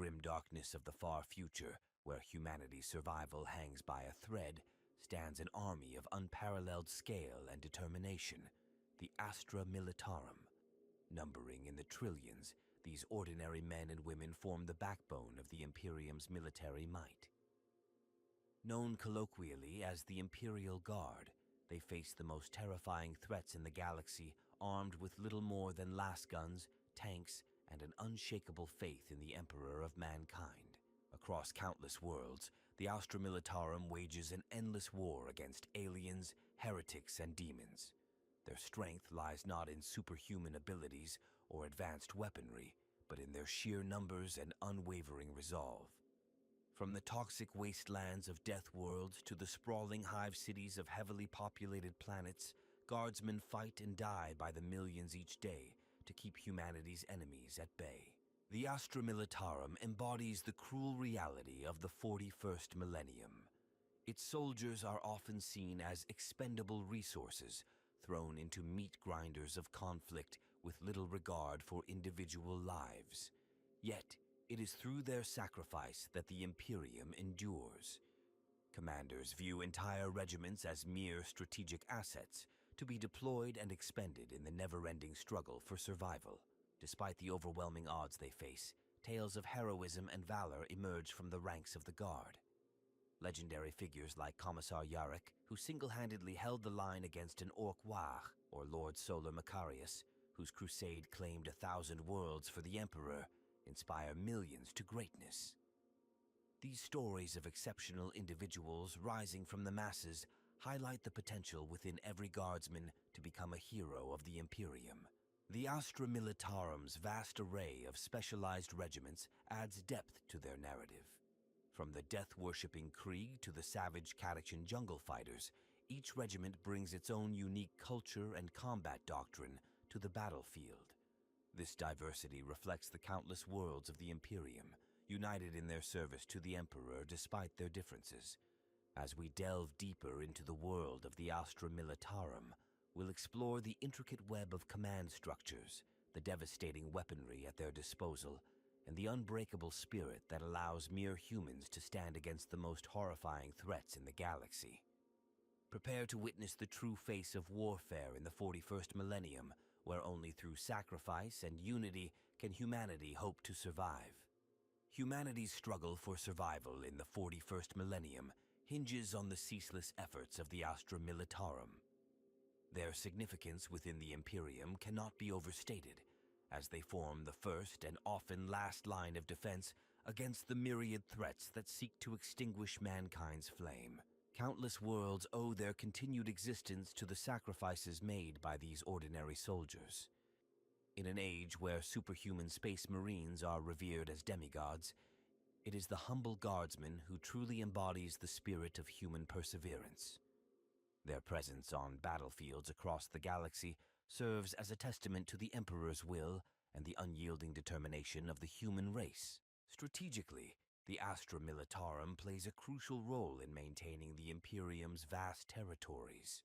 grim darkness of the far future, where humanity's survival hangs by a thread, stands an army of unparalleled scale and determination, the Astra Militarum. Numbering in the trillions, these ordinary men and women form the backbone of the Imperium's military might. Known colloquially as the Imperial Guard, they face the most terrifying threats in the galaxy, armed with little more than lasguns, tanks, and an unshakable faith in the Emperor of mankind. Across countless worlds, the Astra Militarum wages an endless war against aliens, heretics, and demons. Their strength lies not in superhuman abilities or advanced weaponry, but in their sheer numbers and unwavering resolve. From the toxic wastelands of death worlds to the sprawling hive cities of heavily populated planets, guardsmen fight and die by the millions each day to keep humanity's enemies at bay. The Astra Militarum embodies the cruel reality of the 41st millennium. Its soldiers are often seen as expendable resources, thrown into meat grinders of conflict with little regard for individual lives. Yet, it is through their sacrifice that the Imperium endures. Commanders view entire regiments as mere strategic assets to be deployed and expended in the never-ending struggle for survival. Despite the overwhelming odds they face, tales of heroism and valor emerge from the ranks of the Guard. Legendary figures like Commissar Yarrick, who single-handedly held the line against an Orc Wah, or Lord Solar Macarius, whose crusade claimed 1,000 worlds for the Emperor, inspire millions to greatness. These stories of exceptional individuals rising from the masses highlight the potential within every guardsman to become a hero of the Imperium. The Astra Militarum's vast array of specialized regiments adds depth to their narrative. From the death-worshipping Krieg to the savage Catachan jungle fighters, each regiment brings its own unique culture and combat doctrine to the battlefield. This diversity reflects the countless worlds of the Imperium, united in their service to the Emperor despite their differences. As we delve deeper into the world of the Astra Militarum, we'll explore the intricate web of command structures, the devastating weaponry at their disposal, and the unbreakable spirit that allows mere humans to stand against the most horrifying threats in the galaxy. Prepare to witness the true face of warfare in the 41st millennium, where only through sacrifice and unity can humanity hope to survive. Humanity's struggle for survival in the 41st millennium hinges on the ceaseless efforts of the Astra Militarum. Their significance within the Imperium cannot be overstated, as they form the first and often last line of defense against the myriad threats that seek to extinguish mankind's flame. Countless worlds owe their continued existence to the sacrifices made by these ordinary soldiers. In an age where superhuman space marines are revered as demigods, it is the humble guardsman who truly embodies the spirit of human perseverance. Their presence on battlefields across the galaxy serves as a testament to the Emperor's will and the unyielding determination of the human race. Strategically, the Astra Militarum plays a crucial role in maintaining the Imperium's vast territories.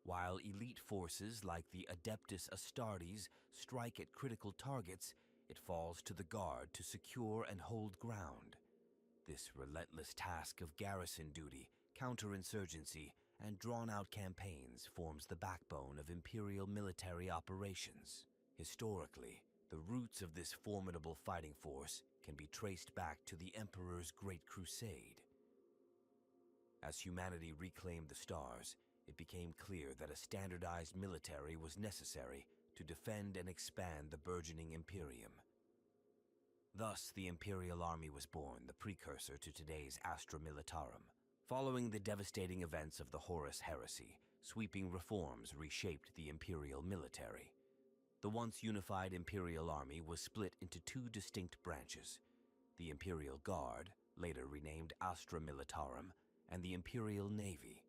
While elite forces like the Adeptus Astartes strike at critical targets, it falls to the Guard to secure and hold ground. This relentless task of garrison duty, counterinsurgency, and drawn-out campaigns forms the backbone of Imperial military operations. Historically, the roots of this formidable fighting force can be traced back to the Emperor's Great Crusade. As humanity reclaimed the stars, it became clear that a standardized military was necessary to defend and expand the burgeoning Imperium. Thus, the Imperial Army was born, the precursor to today's Astra Militarum. Following the devastating events of the Horus Heresy, sweeping reforms reshaped the Imperial military. The once unified Imperial Army was split into two distinct branches: the Imperial Guard, later renamed Astra Militarum, and the Imperial Navy.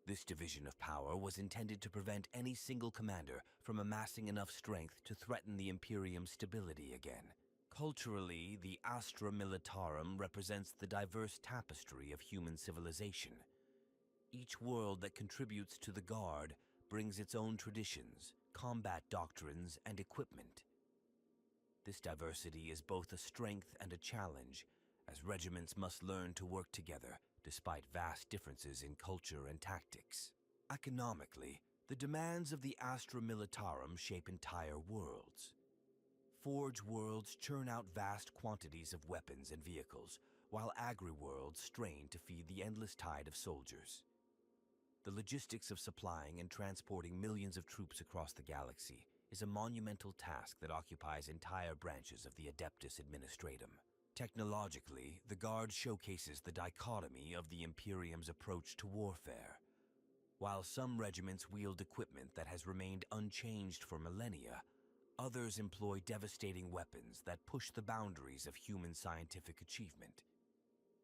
This division of power was intended to prevent any single commander from amassing enough strength to threaten the Imperium's stability again. Culturally, the Astra Militarum represents the diverse tapestry of human civilization. Each world that contributes to the Guard brings its own traditions, combat doctrines, and equipment. This diversity is both a strength and a challenge, as regiments must learn to work together despite vast differences in culture and tactics. Economically, the demands of the Astra Militarum shape entire worlds. Forge worlds churn out vast quantities of weapons and vehicles, while agri-worlds strain to feed the endless tide of soldiers. The logistics of supplying and transporting millions of troops across the galaxy is a monumental task that occupies entire branches of the Adeptus Administratum. Technologically, the Guard showcases the dichotomy of the Imperium's approach to warfare. While some regiments wield equipment that has remained unchanged for millennia, others employ devastating weapons that push the boundaries of human scientific achievement.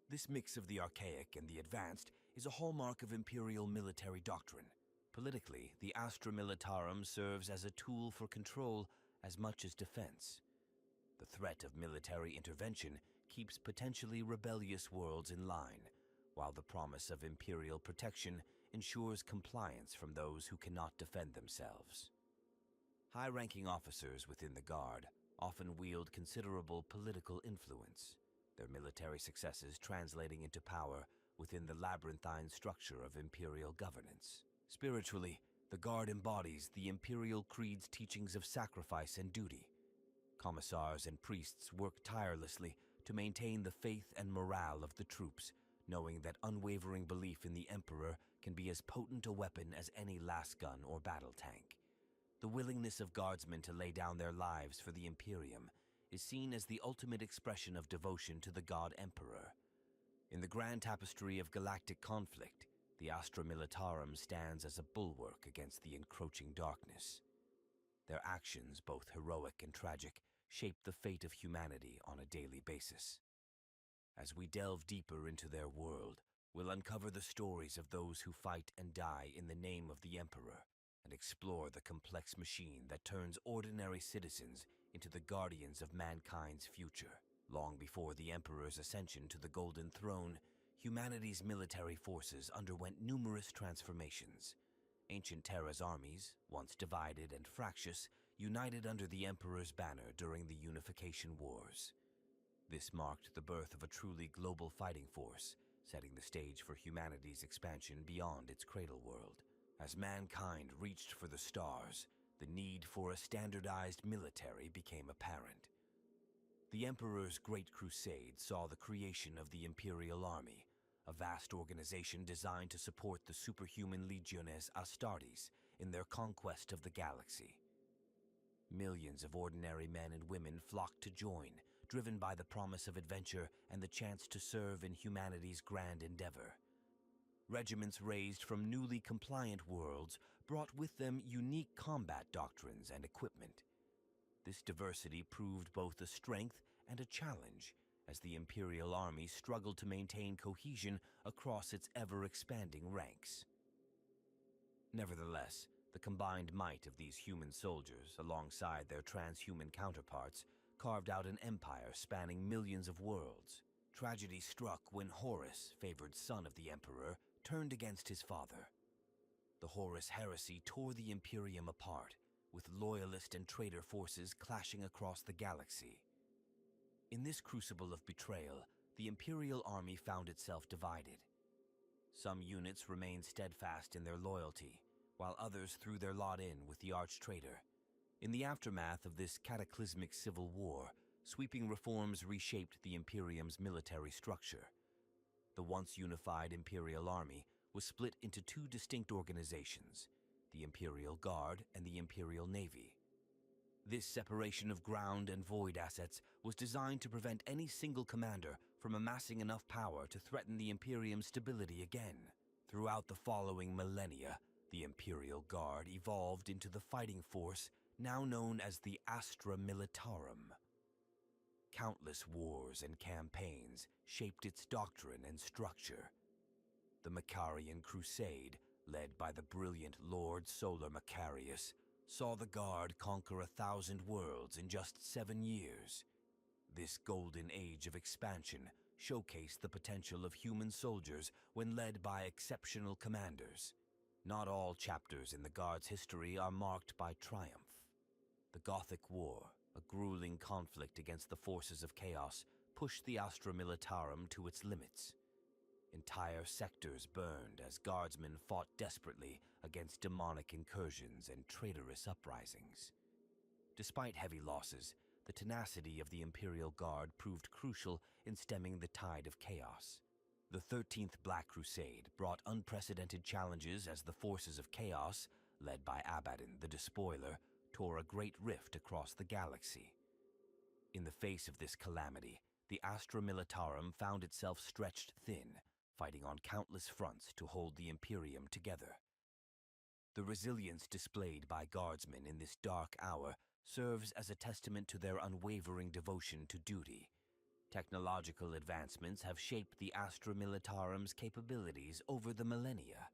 This mix of the archaic and the advanced is a hallmark of Imperial military doctrine. Politically, the Astra Militarum serves as a tool for control as much as defense. The threat of military intervention keeps potentially rebellious worlds in line, while the promise of Imperial protection ensures compliance from those who cannot defend themselves. High-ranking officers within the Guard often wield considerable political influence, their military successes translating into power within the labyrinthine structure of Imperial governance. Spiritually, the Guard embodies the Imperial Creed's teachings of sacrifice and duty. Commissars and priests work tirelessly to maintain the faith and morale of the troops, knowing that unwavering belief in the Emperor can be as potent a weapon as any lasgun or battle tank. The willingness of Guardsmen to lay down their lives for the Imperium is seen as the ultimate expression of devotion to the God Emperor. In the grand tapestry of galactic conflict, the Astra Militarum stands as a bulwark against the encroaching darkness. Their actions, both heroic and tragic, shape the fate of humanity on a daily basis. As we delve deeper into their world, we'll uncover the stories of those who fight and die in the name of the Emperor, and explore the complex machine that turns ordinary citizens into the guardians of mankind's future. Long before the Emperor's ascension to the Golden Throne, humanity's military forces underwent numerous transformations. Ancient Terra's armies, once divided and fractious, united under the Emperor's banner during the Unification Wars. This marked the birth of a truly global fighting force, setting the stage for humanity's expansion beyond its cradle world. As mankind reached for the stars, the need for a standardized military became apparent. The Emperor's Great Crusade saw the creation of the Imperial Army, a vast organization designed to support the superhuman legiones astartes in their conquest of the galaxy. Millions of ordinary men and women flocked to join, driven by the promise of adventure and the chance to serve in humanity's grand endeavor. Regiments raised from newly compliant worlds brought with them unique combat doctrines and equipment. This diversity proved both a strength and a challenge, as the Imperial Army struggled to maintain cohesion across its ever-expanding ranks. Nevertheless, the combined might of these human soldiers, alongside their transhuman counterparts, carved out an empire spanning millions of worlds. Tragedy struck when Horus, favored son of the Emperor, turned against his father. The Horus heresy tore the Imperium apart, with loyalist and traitor forces clashing across the galaxy. In this crucible of betrayal, the Imperial Army found itself divided. Some units remained steadfast in their loyalty, while others threw their lot in with the arch-traitor. In the aftermath of this cataclysmic civil war, sweeping reforms reshaped the Imperium's military structure. The once unified Imperial Army was split into two distinct organizations, the Imperial Guard and the Imperial Navy. This separation of ground and void assets was designed to prevent any single commander from amassing enough power to threaten the Imperium's stability again. Throughout the following millennia, the Imperial Guard evolved into the fighting force now known as the Astra Militarum. Countless wars and campaigns shaped its doctrine and structure. The Macarian Crusade, led by the brilliant Lord Solar Macarius, saw the Guard conquer 1,000 worlds in just 7 years. This golden age of expansion showcased the potential of human soldiers when led by exceptional commanders. Not all chapters in the Guard's history are marked by triumph. The Gothic War, a grueling conflict against the forces of chaos pushed the Astra Militarum to its limits. Entire sectors burned as guardsmen fought desperately against demonic incursions and traitorous uprisings. Despite heavy losses, the tenacity of the Imperial Guard proved crucial in stemming the tide of chaos. The 13th Black Crusade brought unprecedented challenges as the forces of chaos, led by Abaddon the Despoiler, tore a great rift across the galaxy. In the face of this calamity, the Astra Militarum found itself stretched thin, fighting on countless fronts to hold the Imperium together. The resilience displayed by guardsmen in this dark hour serves as a testament to their unwavering devotion to duty. Technological advancements have shaped the Astra Militarum's capabilities over the millennia.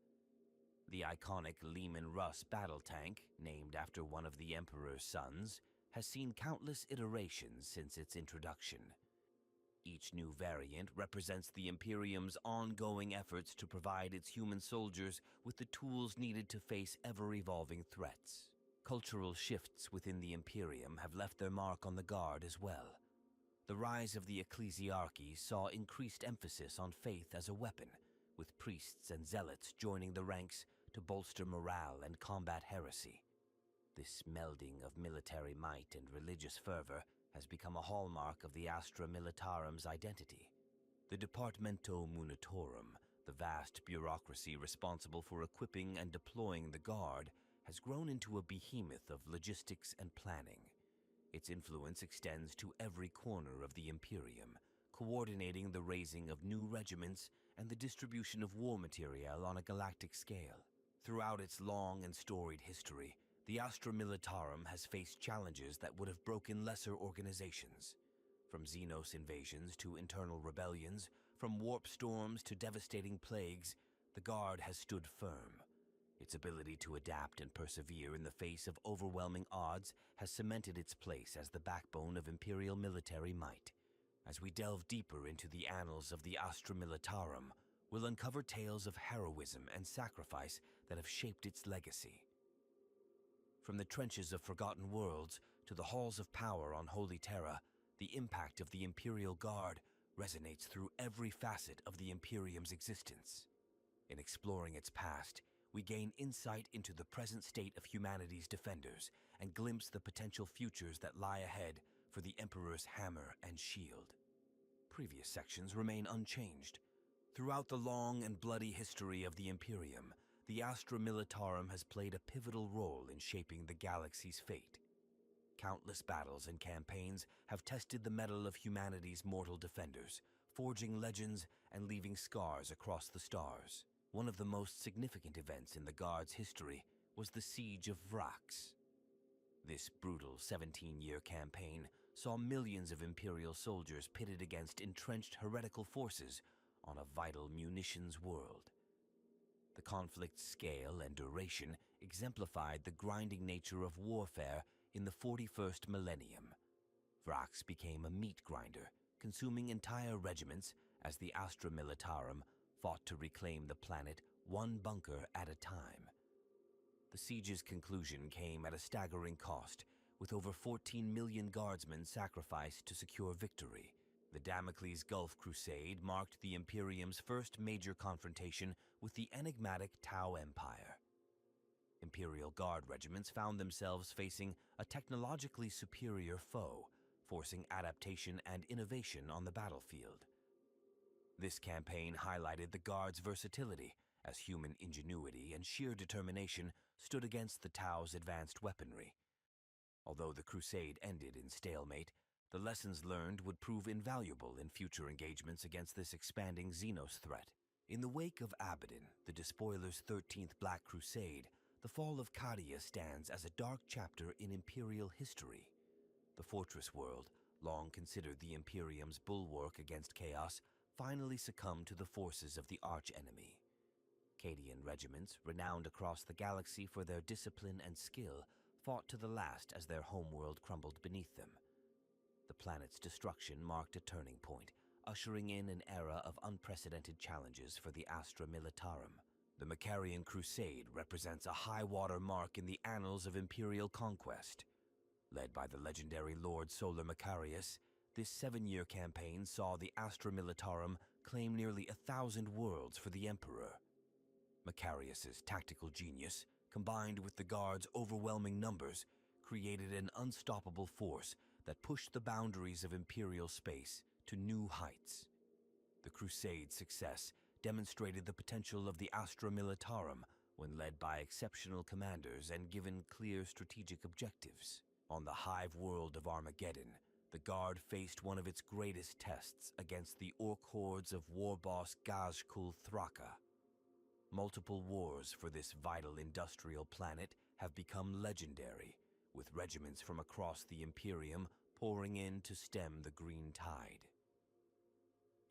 The iconic Lehman Russ battle tank, named after one of the Emperor's sons, has seen countless iterations since its introduction. Each new variant represents the Imperium's ongoing efforts to provide its human soldiers with the tools needed to face ever-evolving threats. Cultural shifts within the Imperium have left their mark on the Guard as well. The rise of the ecclesiarchy saw increased emphasis on faith as a weapon, with priests and zealots joining the ranks to bolster morale and combat heresy. This melding of military might and religious fervor has become a hallmark of the Astra Militarum's identity. The Departamento Munitorum, the vast bureaucracy responsible for equipping and deploying the Guard, has grown into a behemoth of logistics and planning. Its influence extends to every corner of the Imperium, coordinating the raising of new regiments and the distribution of war material on a galactic scale. Throughout its long and storied history, the Astra Militarum has faced challenges that would have broken lesser organizations. From Xenos invasions to internal rebellions, from warp storms to devastating plagues, the Guard has stood firm. Its ability to adapt and persevere in the face of overwhelming odds has cemented its place as the backbone of Imperial military might. As we delve deeper into the annals of the Astra Militarum, we'll uncover tales of heroism and sacrifice that have shaped its legacy. From the trenches of Forgotten Worlds to the halls of power on Holy Terra, the impact of the Imperial Guard resonates through every facet of the Imperium's existence. In exploring its past, we gain insight into the present state of humanity's defenders and glimpse the potential futures that lie ahead for the Emperor's hammer and shield. Previous sections remain unchanged. Throughout the long and bloody history of the Imperium, the Astra Militarum has played a pivotal role in shaping the galaxy's fate. Countless battles and campaigns have tested the mettle of humanity's mortal defenders, forging legends and leaving scars across the stars. One of the most significant events in the Guard's history was the Siege of Vrax. This brutal 17-year campaign saw millions of Imperial soldiers pitted against entrenched heretical forces on a vital munitions world. The conflict's scale and duration exemplified the grinding nature of warfare in the 41st millennium. Vrax became a meat grinder, consuming entire regiments as the Astra Militarum fought to reclaim the planet one bunker at a time. The siege's conclusion came at a staggering cost, with over 14 million guardsmen sacrificed to secure victory. The Damocles Gulf Crusade marked the Imperium's first major confrontation with the enigmatic Tau Empire. Imperial Guard regiments found themselves facing a technologically superior foe, forcing adaptation and innovation on the battlefield. This campaign highlighted the Guard's versatility, as human ingenuity and sheer determination stood against the Tau's advanced weaponry. Although the crusade ended in stalemate, the lessons learned would prove invaluable in future engagements against this expanding Xenos threat. In the wake of Abaddon, the Despoiler's 13th Black Crusade, the fall of Cadia stands as a dark chapter in Imperial history. The fortress world, long considered the Imperium's bulwark against chaos, finally succumbed to the forces of the archenemy. Cadian regiments, renowned across the galaxy for their discipline and skill, fought to the last as their homeworld crumbled beneath them. The planet's destruction marked a turning point, ushering in an era of unprecedented challenges for the Astra Militarum. The Macarian Crusade represents a high-water mark in the annals of Imperial conquest. Led by the legendary Lord Solar Macarius, this 7-year campaign saw the Astra Militarum claim nearly 1,000 worlds for the Emperor. Macarius's tactical genius, combined with the Guard's overwhelming numbers, created an unstoppable force that pushed the boundaries of Imperial space to new heights. The Crusade's success demonstrated the potential of the Astra Militarum when led by exceptional commanders and given clear strategic objectives. On the hive world of Armageddon, the Guard faced one of its greatest tests against the orc hordes of war boss Gazkul Thraka. Multiple wars for this vital industrial planet have become legendary, with regiments from across the Imperium pouring in to stem the green tide.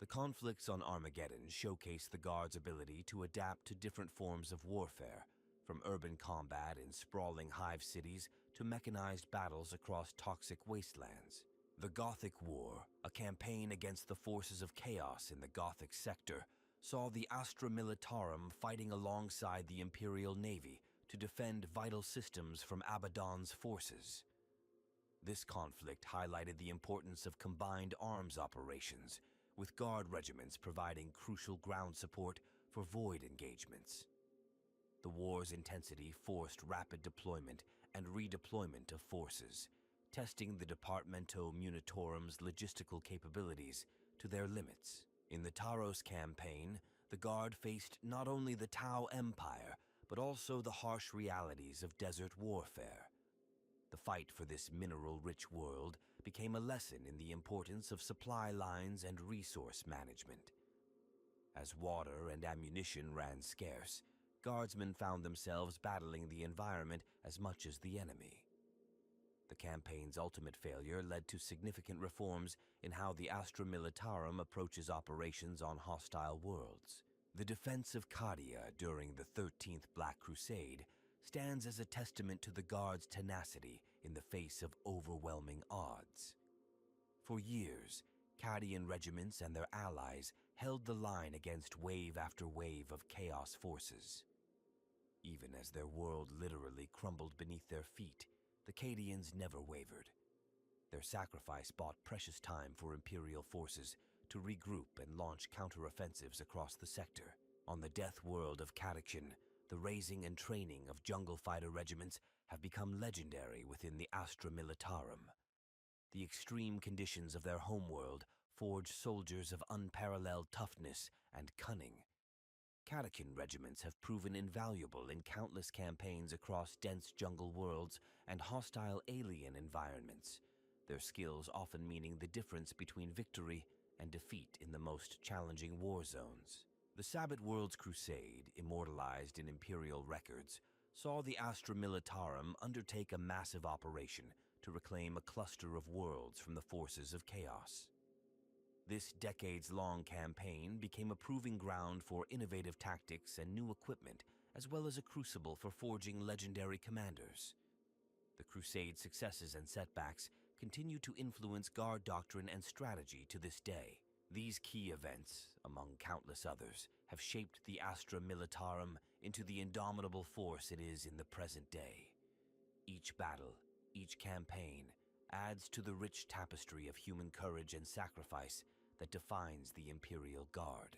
The conflicts on Armageddon showcase the Guard's ability to adapt to different forms of warfare, from urban combat in sprawling hive cities to mechanized battles across toxic wastelands. The Gothic War, a campaign against the forces of chaos in the Gothic sector, saw the Astra Militarum fighting alongside the Imperial Navy to defend vital systems from Abaddon's forces. This conflict highlighted the importance of combined arms operations, with Guard regiments providing crucial ground support for void engagements. The war's intensity forced rapid deployment and redeployment of forces, testing the Departamento Munitorum's logistical capabilities to their limits. In the Taros campaign, the Guard faced not only the Tau Empire, but also the harsh realities of desert warfare. The fight for this mineral-rich world became a lesson in the importance of supply lines and resource management. As water and ammunition ran scarce, Guardsmen found themselves battling the environment as much as the enemy. The campaign's ultimate failure led to significant reforms in how the Astra Militarum approaches operations on hostile worlds. The defense of Cadia during the 13th Black Crusade stands as a testament to the Guard's tenacity in the face of overwhelming odds. For years, Cadian regiments and their allies held the line against wave after wave of chaos forces. Even as their world literally crumbled beneath their feet, the Cadians never wavered. Their sacrifice bought precious time for Imperial forces to regroup and launch counteroffensives across the sector. On the death world of Catachin, the raising and training of jungle fighter regiments have become legendary within the Astra Militarum. The extreme conditions of their homeworld forge soldiers of unparalleled toughness and cunning. Catachin regiments have proven invaluable in countless campaigns across dense jungle worlds and hostile alien environments, their skills often meaning the difference between victory and defeat in the most challenging war zones. The Sabbat World's Crusade, immortalized in Imperial records, saw the Astra Militarum undertake a massive operation to reclaim a cluster of worlds from the forces of chaos. This decades-long campaign became a proving ground for innovative tactics and new equipment, as well as a crucible for forging legendary commanders. The Crusade's successes and setbacks continue to influence Guard doctrine and strategy to this day. These key events, among countless others, have shaped the Astra Militarum into the indomitable force it is in the present day. Each battle, each campaign, adds to the rich tapestry of human courage and sacrifice that defines the Imperial Guard.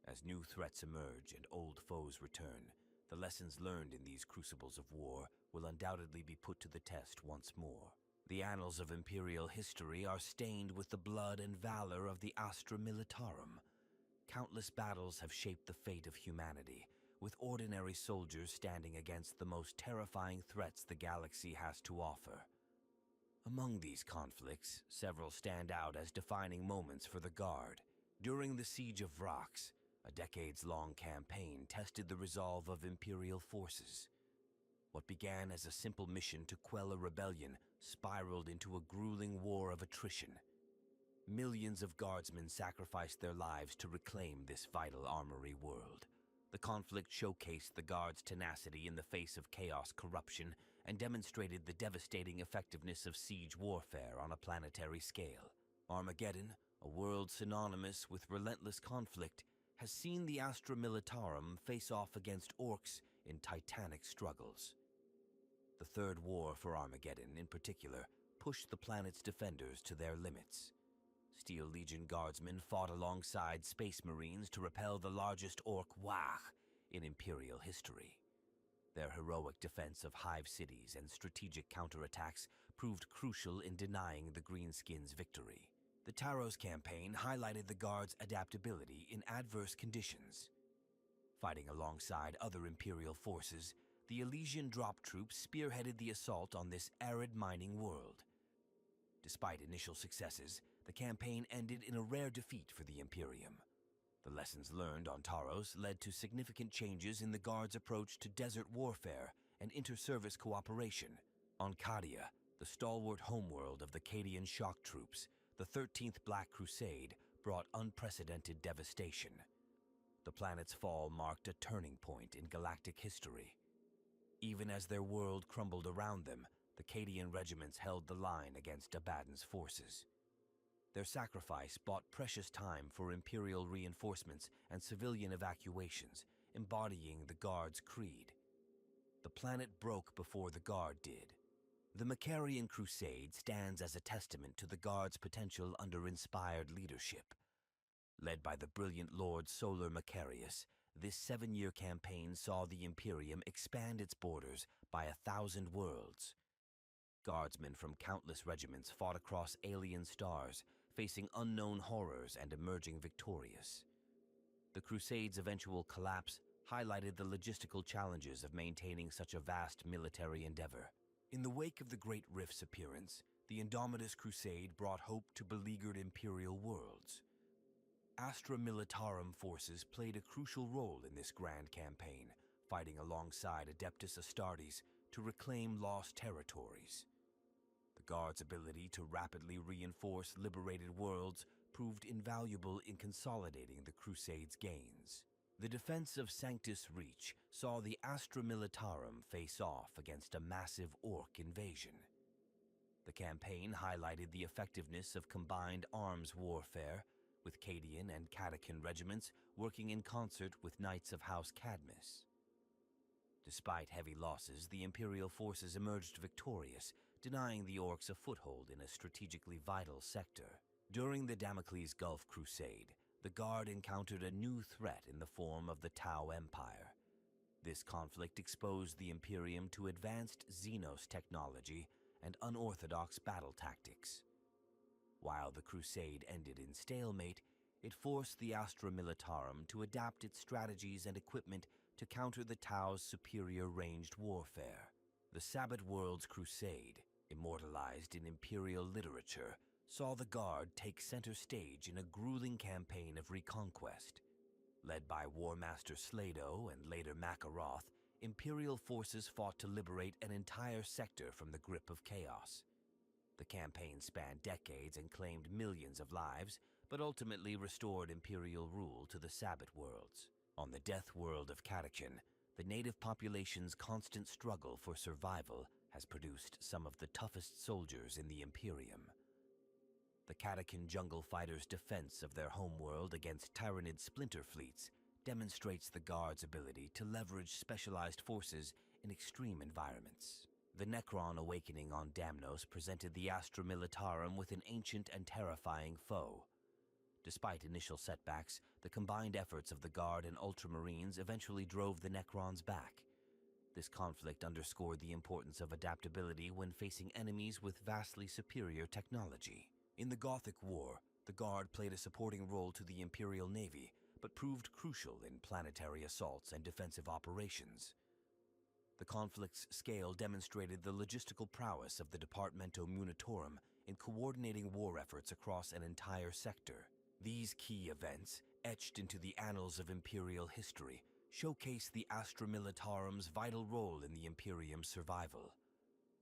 As new threats emerge and old foes return, the lessons learned in these crucibles of war will undoubtedly be put to the test once more. The annals of Imperial history are stained with the blood and valor of the Astra Militarum. Countless battles have shaped the fate of humanity, with ordinary soldiers standing against the most terrifying threats the galaxy has to offer. Among these conflicts, several stand out as defining moments for the Guard. During the Siege of Vrax, a decades-long campaign tested the resolve of Imperial forces. What began as a simple mission to quell a rebellion spiraled into a grueling war of attrition. Millions of Guardsmen sacrificed their lives to reclaim this vital armory world. The conflict showcased the Guard's tenacity in the face of chaos corruption and demonstrated the devastating effectiveness of siege warfare on a planetary scale. Armageddon, a world synonymous with relentless conflict, has seen the Astra Militarum face off against orcs in titanic struggles. The Third War for Armageddon, in particular, pushed the planet's defenders to their limits. Steel Legion guardsmen fought alongside Space Marines to repel the largest orc Wach in Imperial history. Their heroic defense of hive cities and strategic counterattacks proved crucial in denying the Greenskins victory. The Taros campaign highlighted the Guard's adaptability in adverse conditions. Fighting alongside other Imperial forces, the Elysian drop troops spearheaded the assault on this arid mining world. Despite initial successes, the campaign ended in a rare defeat for the Imperium. The lessons learned on Taros led to significant changes in the Guard's approach to desert warfare and inter-service cooperation. On Cadia, the stalwart homeworld of the Cadian shock troops, the 13th Black Crusade brought unprecedented devastation. The planet's fall marked a turning point in galactic history. Even as their world crumbled around them, the Cadian regiments held the line against Abaddon's forces. Their sacrifice bought precious time for Imperial reinforcements and civilian evacuations, embodying the Guard's creed. The planet broke before the Guard did. The Macarian Crusade stands as a testament to the Guard's potential under inspired leadership. Led by the brilliant Lord Solar Macarius, this 7-year campaign saw the Imperium expand its borders by 1,000 worlds. Guardsmen from countless regiments fought across alien stars, facing unknown horrors and emerging victorious. The Crusade's eventual collapse highlighted the logistical challenges of maintaining such a vast military endeavor. In the wake of the Great Rift's appearance, the Indomitus Crusade brought hope to beleaguered Imperial worlds. Astra Militarum forces played a crucial role in this grand campaign, fighting alongside Adeptus Astartes to reclaim lost territories. The Guard's ability to rapidly reinforce liberated worlds proved invaluable in consolidating the Crusade's gains. The defense of Sanctus Reach saw the Astra Militarum face off against a massive orc invasion. The campaign highlighted the effectiveness of combined arms warfare, with Cadian and Catachan regiments working in concert with Knights of House Cadmus. Despite heavy losses, the Imperial forces emerged victorious, denying the orcs a foothold in a strategically vital sector. During the Damocles Gulf Crusade, the Guard encountered a new threat in the form of the Tau Empire. This conflict exposed the Imperium to advanced Xenos technology and unorthodox battle tactics. While the crusade ended in stalemate, it forced the Astra Militarum to adapt its strategies and equipment to counter the Tau's superior ranged warfare. The Sabbat Worlds Crusade, immortalized in Imperial literature, saw the Guard take center stage in a grueling campaign of reconquest. Led by War Master Slado and later Makaroth, Imperial forces fought to liberate an entire sector from the grip of chaos. The campaign spanned decades and claimed millions of lives, but ultimately restored Imperial rule to the Sabbat worlds. On the death world of Catachan, the native population's constant struggle for survival has produced some of the toughest soldiers in the Imperium. The Catachan jungle fighters' defense of their homeworld against Tyranid splinter fleets demonstrates the Guard's ability to leverage specialized forces in extreme environments. The Necron awakening on Damnos presented the Astra Militarum with an ancient and terrifying foe. Despite initial setbacks, the combined efforts of the Guard and Ultramarines eventually drove the Necrons back. This conflict underscored the importance of adaptability when facing enemies with vastly superior technology. In the Gothic War, the Guard played a supporting role to the Imperial Navy, but proved crucial in planetary assaults and defensive operations. The conflict's scale demonstrated the logistical prowess of the Departamento Munitorum in coordinating war efforts across an entire sector. These key events, etched into the annals of Imperial history, showcase the Astra Militarum's vital role in the Imperium's survival.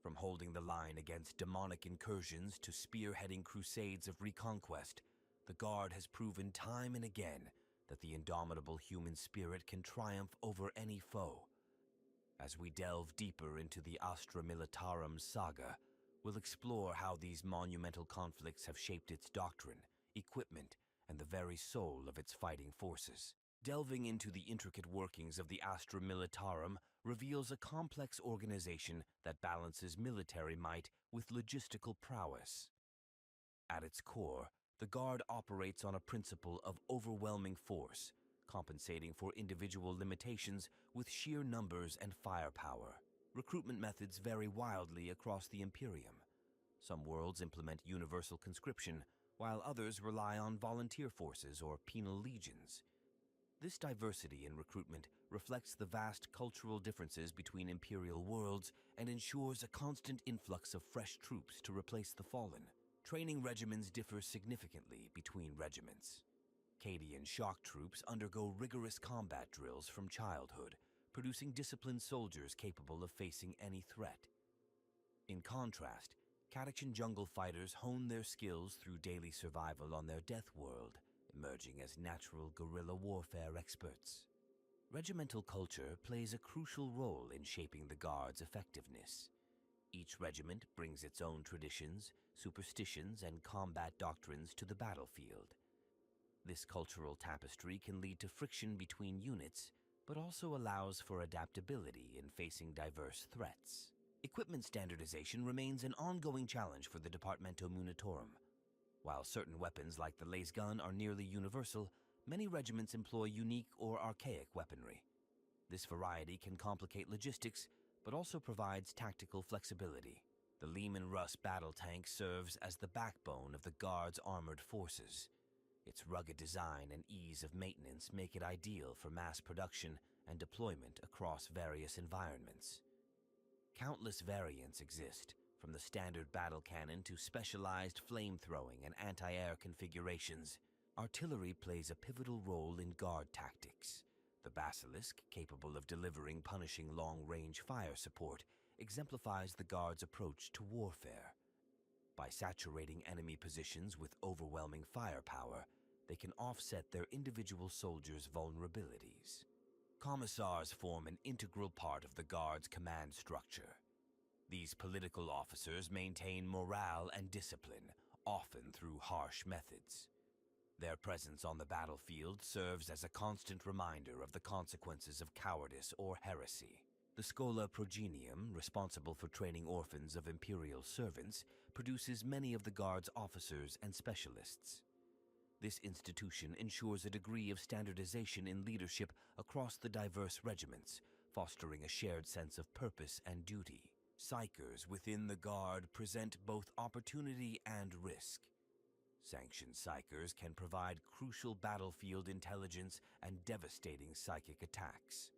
From holding the line against demonic incursions to spearheading crusades of reconquest, the Guard has proven time and again that the indomitable human spirit can triumph over any foe. As we delve deeper into the Astra Militarum saga, we'll explore how these monumental conflicts have shaped its doctrine, equipment, and the very soul of its fighting forces. Delving into the intricate workings of the Astra Militarum reveals a complex organization that balances military might with logistical prowess. At its core, the Guard operates on a principle of overwhelming force, compensating for individual limitations with sheer numbers and firepower. Recruitment methods vary wildly across the Imperium. Some worlds implement universal conscription, while others rely on volunteer forces or penal legions. This diversity in recruitment reflects the vast cultural differences between Imperial worlds and ensures a constant influx of fresh troops to replace the fallen. Training regimens differ significantly between regiments. Cadian shock troops undergo rigorous combat drills from childhood, producing disciplined soldiers capable of facing any threat. In contrast, Catachan jungle fighters hone their skills through daily survival on their death world, emerging as natural guerrilla warfare experts. Regimental culture plays a crucial role in shaping the Guard's effectiveness. Each regiment brings its own traditions, superstitions, and combat doctrines to the battlefield. This cultural tapestry can lead to friction between units, but also allows for adaptability in facing diverse threats. Equipment standardization remains an ongoing challenge for the Departamento Munitorum. While certain weapons like the laser gun are nearly universal, many regiments employ unique or archaic weaponry. This variety can complicate logistics, but also provides tactical flexibility. The Lehman Russ battle tank serves as the backbone of the Guard's armored forces. Its rugged design and ease of maintenance make it ideal for mass production and deployment across various environments. Countless variants exist, from the standard battle cannon to specialized flamethrowing and anti-air configurations. Artillery plays a pivotal role in Guard tactics. The Basilisk, capable of delivering punishing long-range fire support, exemplifies the Guard's approach to warfare. By saturating enemy positions with overwhelming firepower, they can offset their individual soldiers' vulnerabilities. Commissars form an integral part of the Guard's command structure. These political officers maintain morale and discipline, often through harsh methods. Their presence on the battlefield serves as a constant reminder of the consequences of cowardice or heresy. The Schola Progenium, responsible for training orphans of Imperial servants, produces many of the Guard's officers and specialists. This institution ensures a degree of standardization in leadership across the diverse regiments, fostering a shared sense of purpose and duty. Psychers within the Guard present both opportunity and risk. Sanctioned psychers can provide crucial battlefield intelligence and devastating psychic attacks.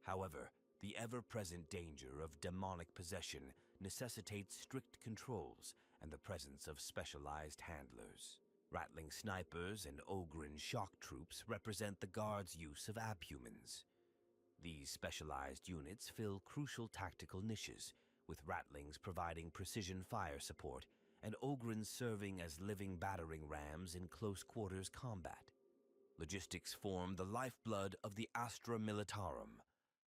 However, the ever-present danger of demonic possession necessitates strict controls and the presence of specialized handlers. Rattling snipers and Ogren shock troops represent the Guard's use of abhumans. These specialized units fill crucial tactical niches, with Rattlings providing precision fire support and Ogrens serving as living battering rams in close-quarters combat. Logistics form the lifeblood of the Astra Militarum.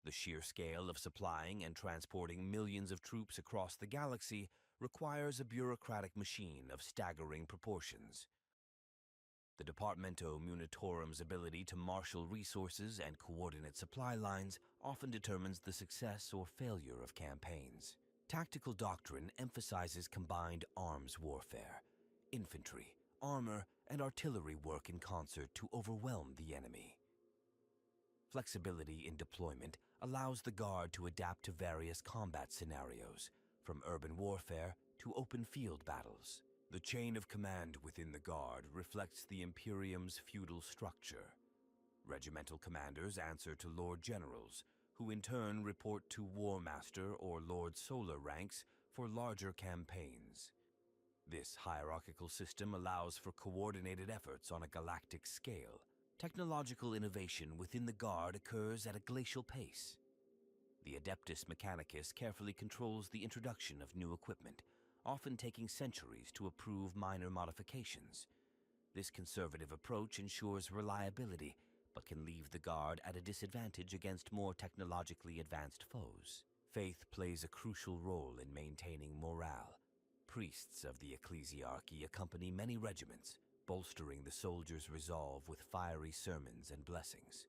The sheer scale of supplying and transporting millions of troops across the galaxy requires a bureaucratic machine of staggering proportions. The Departamento Munitorum's ability to marshal resources and coordinate supply lines often determines the success or failure of campaigns. Tactical doctrine emphasizes combined arms warfare. Infantry, armor, and artillery work in concert to overwhelm the enemy. Flexibility in deployment allows the Guard to adapt to various combat scenarios, from urban warfare to open field battles. The chain of command within the Guard reflects the Imperium's feudal structure. Regimental commanders answer to Lord Generals, who in turn report to War Master or Lord Solar ranks for larger campaigns. This hierarchical system allows for coordinated efforts on a galactic scale. Technological innovation within the Guard occurs at a glacial pace. The Adeptus Mechanicus carefully controls the introduction of new equipment, often taking centuries to approve minor modifications. This conservative approach ensures reliability, but can leave the Guard at a disadvantage against more technologically advanced foes. Faith plays a crucial role in maintaining morale. Priests of the ecclesiarchy accompany many regiments, bolstering the soldiers' resolve with fiery sermons and blessings.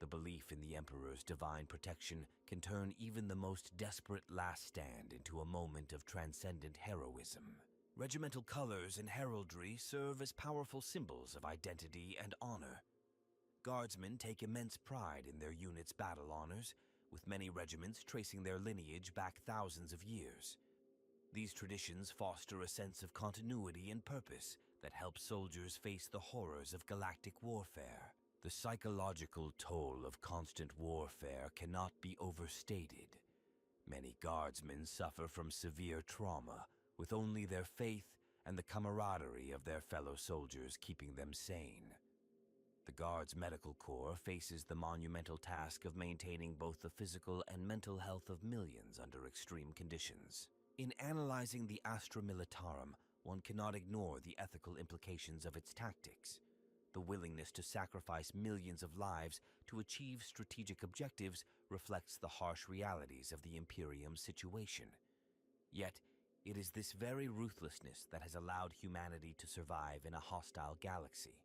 The belief in the Emperor's divine protection can turn even the most desperate last stand into a moment of transcendent heroism. Regimental colors and heraldry serve as powerful symbols of identity and honor. Guardsmen take immense pride in their unit's battle honors, with many regiments tracing their lineage back thousands of years. These traditions foster a sense of continuity and purpose that helps soldiers face the horrors of galactic warfare. The psychological toll of constant warfare cannot be overstated. Many guardsmen suffer from severe trauma, with only their faith and the camaraderie of their fellow soldiers keeping them sane. The Guards Medical Corps faces the monumental task of maintaining both the physical and mental health of millions under extreme conditions. In analyzing the Astra Militarum, one cannot ignore the ethical implications of its tactics. The willingness to sacrifice millions of lives to achieve strategic objectives reflects the harsh realities of the Imperium situation. Yet, it is this very ruthlessness that has allowed humanity to survive in a hostile galaxy.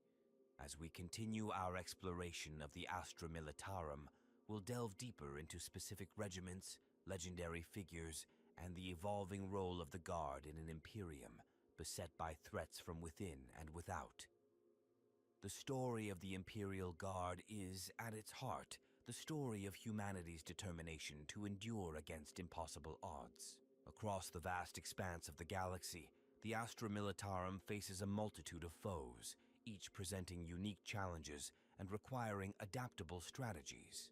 As we continue our exploration of the Astra Militarum, we'll delve deeper into specific regiments, legendary figures, and the evolving role of the Guard in an Imperium beset by threats from within and without. The story of the Imperial Guard is, at its heart, the story of humanity's determination to endure against impossible odds. Across the vast expanse of the galaxy, the Astra Militarum faces a multitude of foes, each presenting unique challenges and requiring adaptable strategies.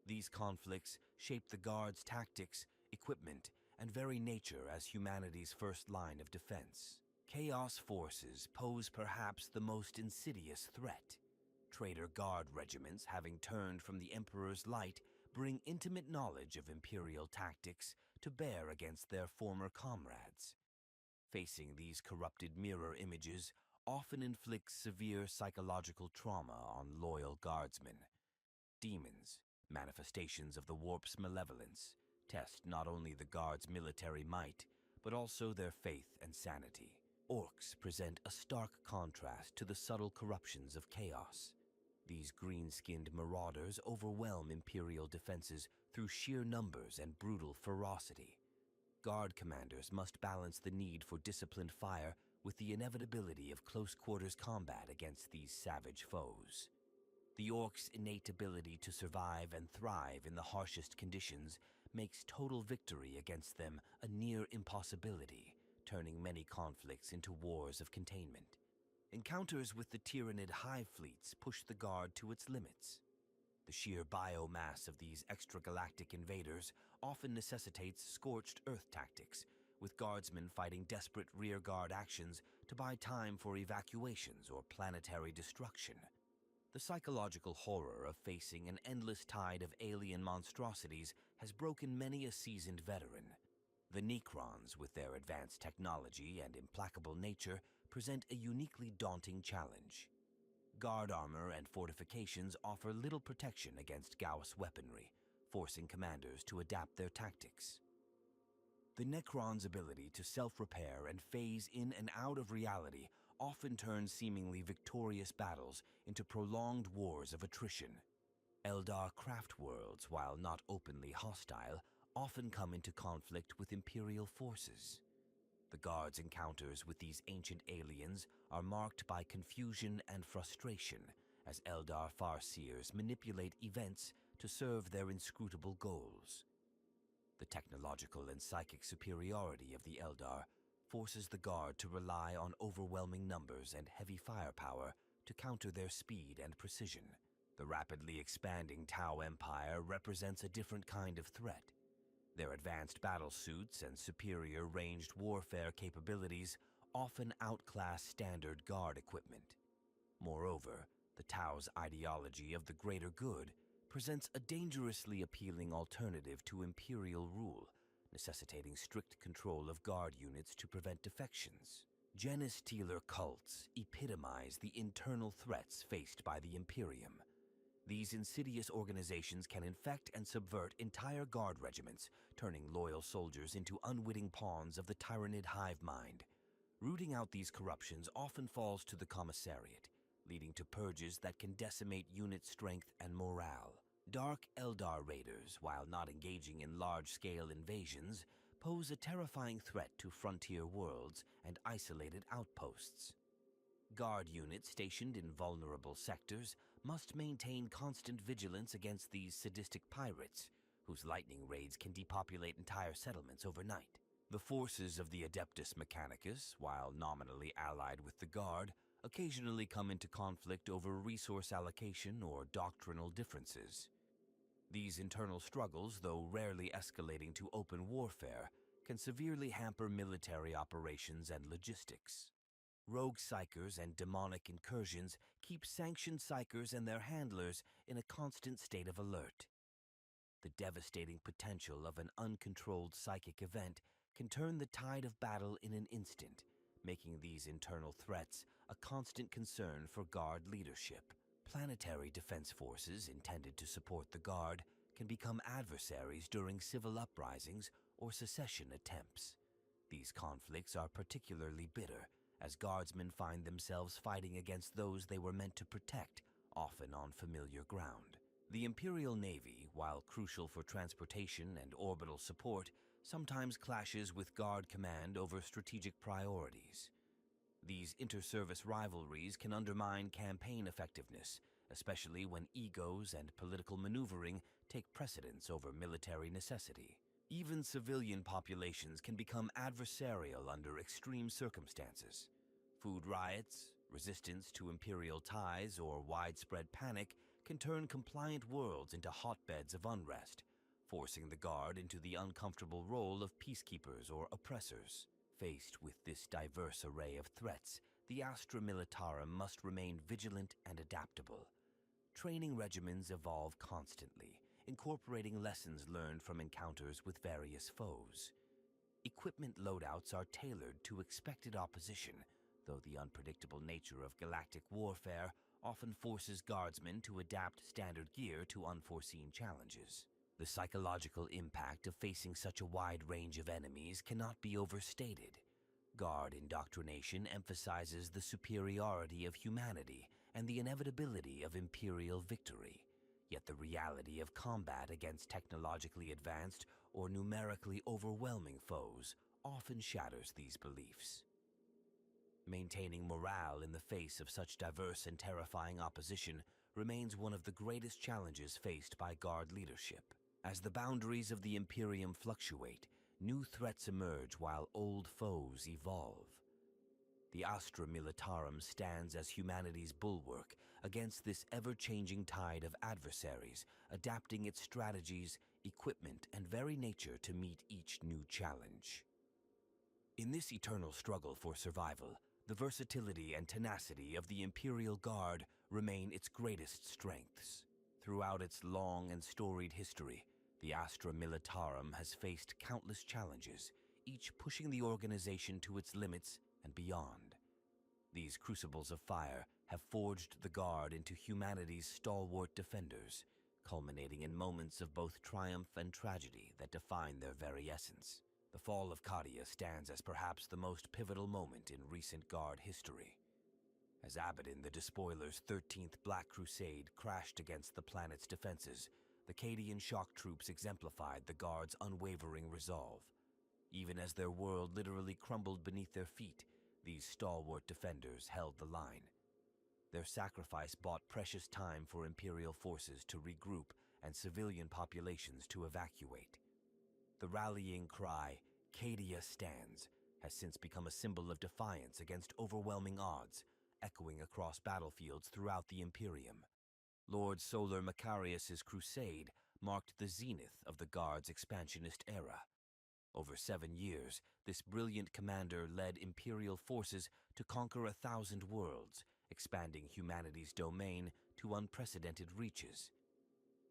These conflicts shape the Guard's tactics, equipment, and very nature as humanity's first line of defense. Chaos forces pose perhaps the most insidious threat. Traitor Guard regiments, having turned from the Emperor's light, bring intimate knowledge of Imperial tactics to bear against their former comrades. Facing these corrupted mirror images often inflicts severe psychological trauma on loyal guardsmen. Demons, manifestations of the warp's malevolence, test not only the Guard's military might, but also their faith and sanity. Orcs present a stark contrast to the subtle corruptions of chaos. These green-skinned marauders overwhelm Imperial defenses through sheer numbers and brutal ferocity. Guard commanders must balance the need for disciplined fire with the inevitability of close-quarters combat against these savage foes. The Orcs' innate ability to survive and thrive in the harshest conditions makes total victory against them a near impossibility, turning many conflicts into wars of containment. Encounters with the Tyrannid hive fleets push the Guard to its limits. The sheer biomass of these extragalactic invaders often necessitates scorched earth tactics, with guardsmen fighting desperate rearguard actions to buy time for evacuations or planetary destruction. The psychological horror of facing an endless tide of alien monstrosities has broken many a seasoned veteran. The Necrons, with their advanced technology and implacable nature, present a uniquely daunting challenge. Guard armor and fortifications offer little protection against Gauss weaponry, forcing commanders to adapt their tactics. The Necrons' ability to self-repair and phase in and out of reality often turns seemingly victorious battles into prolonged wars of attrition. Eldar craft worlds, while not openly hostile, often come into conflict with Imperial forces. The Guard's encounters with these ancient aliens are marked by confusion and frustration, as Eldar farseers manipulate events to serve their inscrutable goals. The technological and psychic superiority of the Eldar forces the Guard to rely on overwhelming numbers and heavy firepower to counter their speed and precision. The rapidly expanding Tau Empire represents a different kind of threat. Their advanced battle suits and superior ranged warfare capabilities often outclass standard Guard equipment. Moreover, the Tau's ideology of the greater good presents a dangerously appealing alternative to Imperial rule, necessitating strict control of Guard units to prevent defections. Genestealer cults epitomize the internal threats faced by the Imperium. These insidious organizations can infect and subvert entire Guard regiments, turning loyal soldiers into unwitting pawns of the Tyrannid hive mind. Rooting out these corruptions often falls to the Commissariat, leading to purges that can decimate unit strength and morale. Dark Eldar raiders, while not engaging in large-scale invasions, pose a terrifying threat to frontier worlds and isolated outposts. Guard units stationed in vulnerable sectors must maintain constant vigilance against these sadistic pirates, whose lightning raids can depopulate entire settlements overnight. The forces of the Adeptus Mechanicus, while nominally allied with the Guard, occasionally come into conflict over resource allocation or doctrinal differences. These internal struggles, though rarely escalating to open warfare, can severely hamper military operations and logistics. Rogue psychers and demonic incursions keep sanctioned psychers and their handlers in a constant state of alert. The devastating potential of an uncontrolled psychic event can turn the tide of battle in an instant, making these internal threats a constant concern for Guard leadership. Planetary defense forces intended to support the Guard can become adversaries during civil uprisings or secession attempts. These conflicts are particularly bitter, as Guardsmen find themselves fighting against those they were meant to protect, often on familiar ground. The Imperial Navy, while crucial for transportation and orbital support, sometimes clashes with Guard command over strategic priorities. These inter-service rivalries can undermine campaign effectiveness, especially when egos and political maneuvering take precedence over military necessity. Even civilian populations can become adversarial under extreme circumstances. Food riots, resistance to imperial ties, or widespread panic can turn compliant worlds into hotbeds of unrest, forcing the Guard into the uncomfortable role of peacekeepers or oppressors. Faced with this diverse array of threats, the Astra Militarum must remain vigilant and adaptable. Training regimens evolve constantly, incorporating lessons learned from encounters with various foes. Equipment loadouts are tailored to expected opposition, though the unpredictable nature of galactic warfare often forces Guardsmen to adapt standard gear to unforeseen challenges. The psychological impact of facing such a wide range of enemies cannot be overstated. Guard indoctrination emphasizes the superiority of humanity and the inevitability of imperial victory. Yet the reality of combat against technologically advanced or numerically overwhelming foes often shatters these beliefs. Maintaining morale in the face of such diverse and terrifying opposition remains one of the greatest challenges faced by Guard leadership. As the boundaries of the Imperium fluctuate, new threats emerge while old foes evolve. The Astra Militarum stands as humanity's bulwark against this ever-changing tide of adversaries, adapting its strategies, equipment, and very nature to meet each new challenge. In this eternal struggle for survival, the versatility and tenacity of the Imperial Guard remain its greatest strengths. Throughout its long and storied history, the Astra Militarum has faced countless challenges, each pushing the organization to its limits and beyond. These crucibles of fire have forged the Guard into humanity's stalwart defenders, culminating in moments of both triumph and tragedy that define their very essence. The fall of Cadia stands as perhaps the most pivotal moment in recent Guard history. As Abaddon the Despoiler's 13th Black Crusade crashed against the planet's defenses, the Cadian shock troops exemplified the Guard's unwavering resolve. Even as their world literally crumbled beneath their feet, these stalwart defenders held the line. Their sacrifice bought precious time for Imperial forces to regroup and civilian populations to evacuate. The rallying cry, "Cadia stands," has since become a symbol of defiance against overwhelming odds, echoing across battlefields throughout the Imperium. Lord Solar Macarius's crusade marked the zenith of the Guard's expansionist era. Over 7 years, this brilliant commander led Imperial forces to conquer 1,000 worlds, expanding humanity's domain to unprecedented reaches.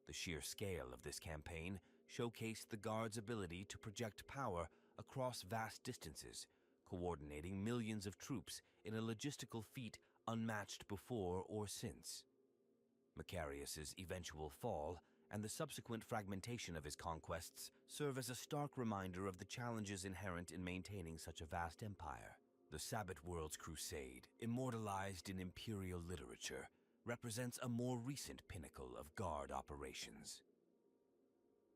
The sheer scale of this campaign showcased the Guard's ability to project power across vast distances, coordinating millions of troops in a logistical feat unmatched before or since. Macarius's eventual fall and the subsequent fragmentation of his conquests serve as a stark reminder of the challenges inherent in maintaining such a vast empire. The Sabbath World's Crusade, immortalized in Imperial literature, represents a more recent pinnacle of Guard operations.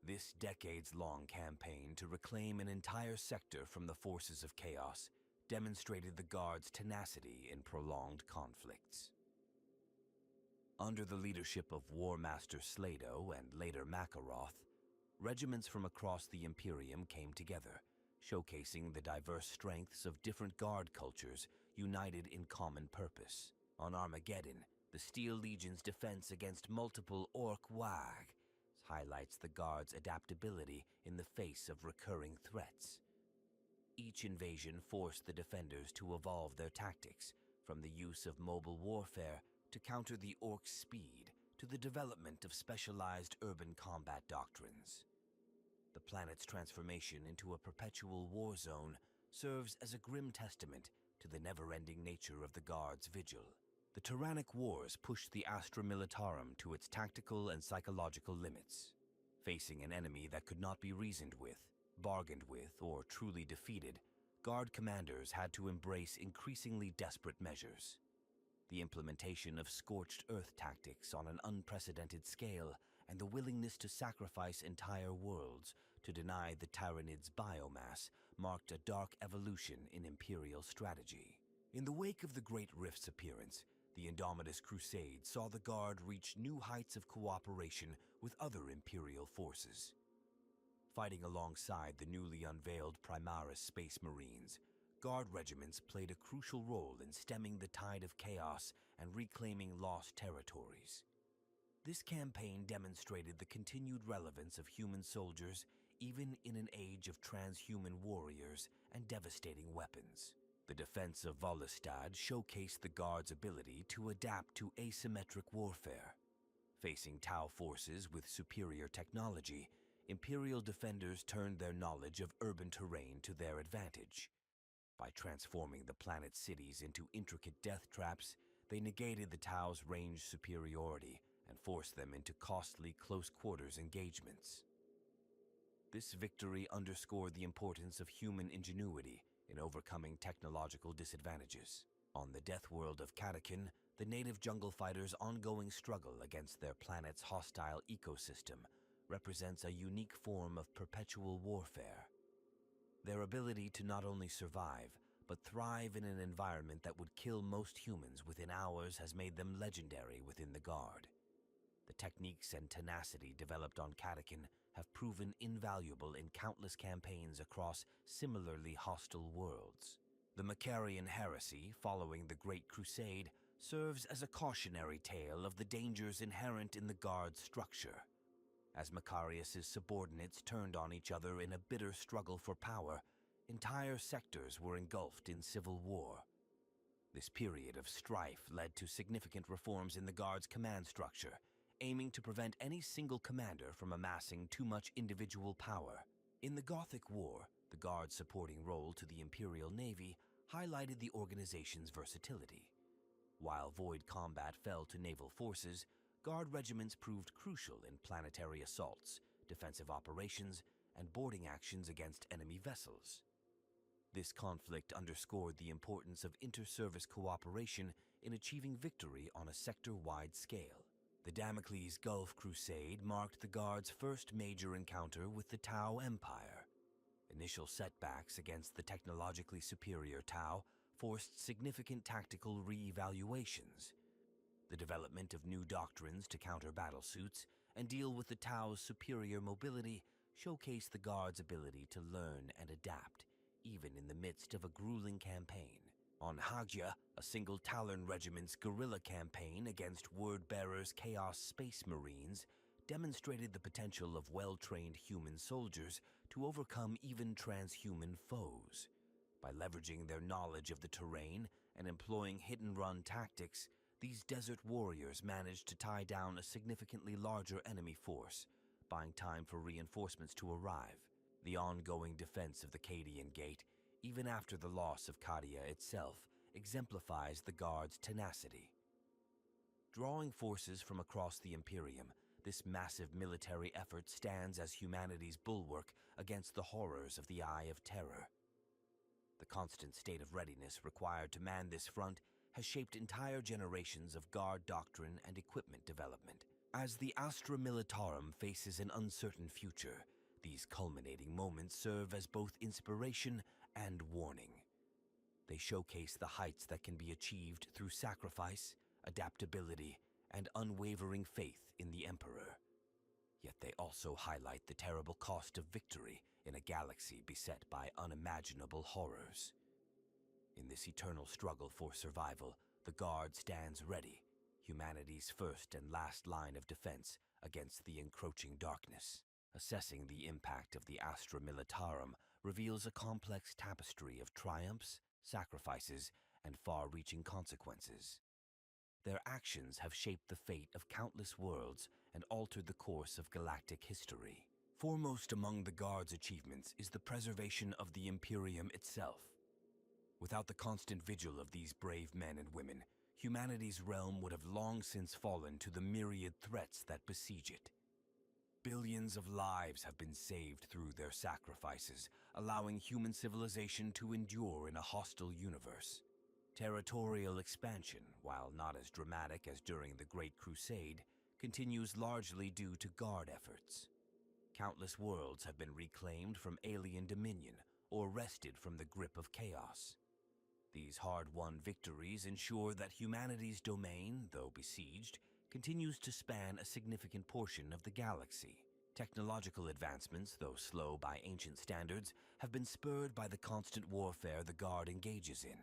This decades-long campaign to reclaim an entire sector from the forces of chaos demonstrated the Guard's tenacity in prolonged conflicts. Under the leadership of War Master Slado and later Makaroth, regiments from across the Imperium came together, showcasing the diverse strengths of different Guard cultures united in common purpose. On Armageddon, the Steel Legion's defense against multiple Orc WAG highlights the Guard's adaptability in the face of recurring threats. Each invasion forced the defenders to evolve their tactics, from the use of mobile warfare to counter the Orcs' speed to the development of specialized urban combat doctrines. The planet's transformation into a perpetual war zone serves as a grim testament to the never-ending nature of the Guard's vigil. The tyrannic wars pushed the Astra Militarum to its tactical and psychological limits. Facing an enemy that could not be reasoned with, bargained with, or truly defeated, Guard commanders had to embrace increasingly desperate measures. The implementation of scorched earth tactics on an unprecedented scale and the willingness to sacrifice entire worlds to deny the Tyranids' biomass marked a dark evolution in Imperial strategy. In the wake of the Great Rift's appearance, the Indomitus Crusade saw the Guard reach new heights of cooperation with other Imperial forces. Fighting alongside the newly unveiled Primaris Space Marines, Guard regiments played a crucial role in stemming the tide of chaos and reclaiming lost territories. This campaign demonstrated the continued relevance of human soldiers even in an age of transhuman warriors and devastating weapons. The defense of Volostad showcased the Guard's ability to adapt to asymmetric warfare. Facing Tau forces with superior technology, Imperial defenders turned their knowledge of urban terrain to their advantage. By transforming the planet's cities into intricate death traps, they negated the Tau's range superiority and forced them into costly close-quarters engagements. This victory underscored the importance of human ingenuity in overcoming technological disadvantages. On the death world of Catachan, the native jungle fighters' ongoing struggle against their planet's hostile ecosystem represents a unique form of perpetual warfare. Their ability to not only survive, but thrive in an environment that would kill most humans within hours has made them legendary within the Guard. The techniques and tenacity developed on Catachan have proven invaluable in countless campaigns across similarly hostile worlds. The Macarian heresy, following the Great Crusade, serves as a cautionary tale of the dangers inherent in the Guard's structure. As Macarius' subordinates turned on each other in a bitter struggle for power, entire sectors were engulfed in civil war. This period of strife led to significant reforms in the Guard's command structure, aiming to prevent any single commander from amassing too much individual power. In the Gothic War, the Guard's supporting role to the Imperial Navy highlighted the organization's versatility. While void combat fell to naval forces, Guard regiments proved crucial in planetary assaults, defensive operations, and boarding actions against enemy vessels. This conflict underscored the importance of inter-service cooperation in achieving victory on a sector-wide scale. The Damocles Gulf Crusade marked the Guard's first major encounter with the Tau Empire. Initial setbacks against the technologically superior Tau forced significant tactical re-evaluations. The development of new doctrines to counter battlesuits and deal with the Tau's superior mobility showcased the Guard's ability to learn and adapt, even in the midst of a grueling campaign. On Hagia, a single Talon regiment's guerrilla campaign against Word-Bearer's Chaos Space Marines demonstrated the potential of well-trained human soldiers to overcome even transhuman foes. By leveraging their knowledge of the terrain and employing hit-and-run tactics, these desert warriors managed to tie down a significantly larger enemy force, buying time for reinforcements to arrive. The ongoing defense of the Cadian Gate, even after the loss of Cadia itself, exemplifies the Guard's tenacity. Drawing forces from across the Imperium, this massive military effort stands as humanity's bulwark against the horrors of the Eye of Terror. The constant state of readiness required to man this front has shaped entire generations of guard doctrine and equipment development. As the Astra Militarum faces an uncertain future, these culminating moments serve as both inspiration and warning. They showcase the heights that can be achieved through sacrifice, adaptability, and unwavering faith in the Emperor. Yet they also highlight the terrible cost of victory in a galaxy beset by unimaginable horrors. In this eternal struggle for survival, the Guard stands ready, humanity's first and last line of defense against the encroaching darkness. Assessing the impact of the Astra Militarum reveals a complex tapestry of triumphs, sacrifices, and far-reaching consequences. Their actions have shaped the fate of countless worlds and altered the course of galactic history. Foremost among the Guard's achievements is the preservation of the Imperium itself. Without the constant vigil of these brave men and women, humanity's realm would have long since fallen to the myriad threats that besiege it. Billions of lives have been saved through their sacrifices, allowing human civilization to endure in a hostile universe. Territorial expansion, while not as dramatic as during the Great Crusade, continues largely due to Guard efforts. Countless worlds have been reclaimed from alien dominion or wrested from the grip of chaos. These hard-won victories ensure that humanity's domain, though besieged, continues to span a significant portion of the galaxy. Technological advancements, though slow by ancient standards, have been spurred by the constant warfare the Guard engages in.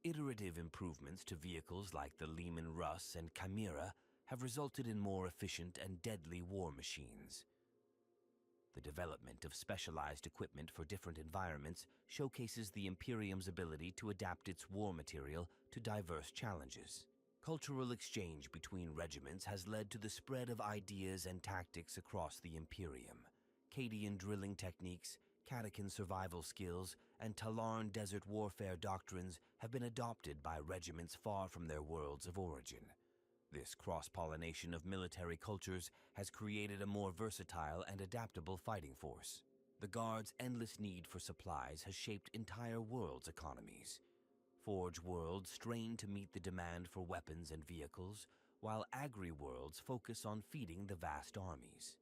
Iterative improvements to vehicles like the Leman Russ and Chimera have resulted in more efficient and deadly war machines. The development of specialized equipment for different environments showcases the Imperium's ability to adapt its war material to diverse challenges. Cultural exchange between regiments has led to the spread of ideas and tactics across the Imperium. Cadian drilling techniques, Catachan survival skills, and Talarn desert warfare doctrines have been adopted by regiments far from their worlds of origin. This cross-pollination of military cultures has created a more versatile and adaptable fighting force. The Guard's endless need for supplies has shaped entire worlds' economies. Forge worlds strain to meet the demand for weapons and vehicles, while agri-worlds focus on feeding the vast armies.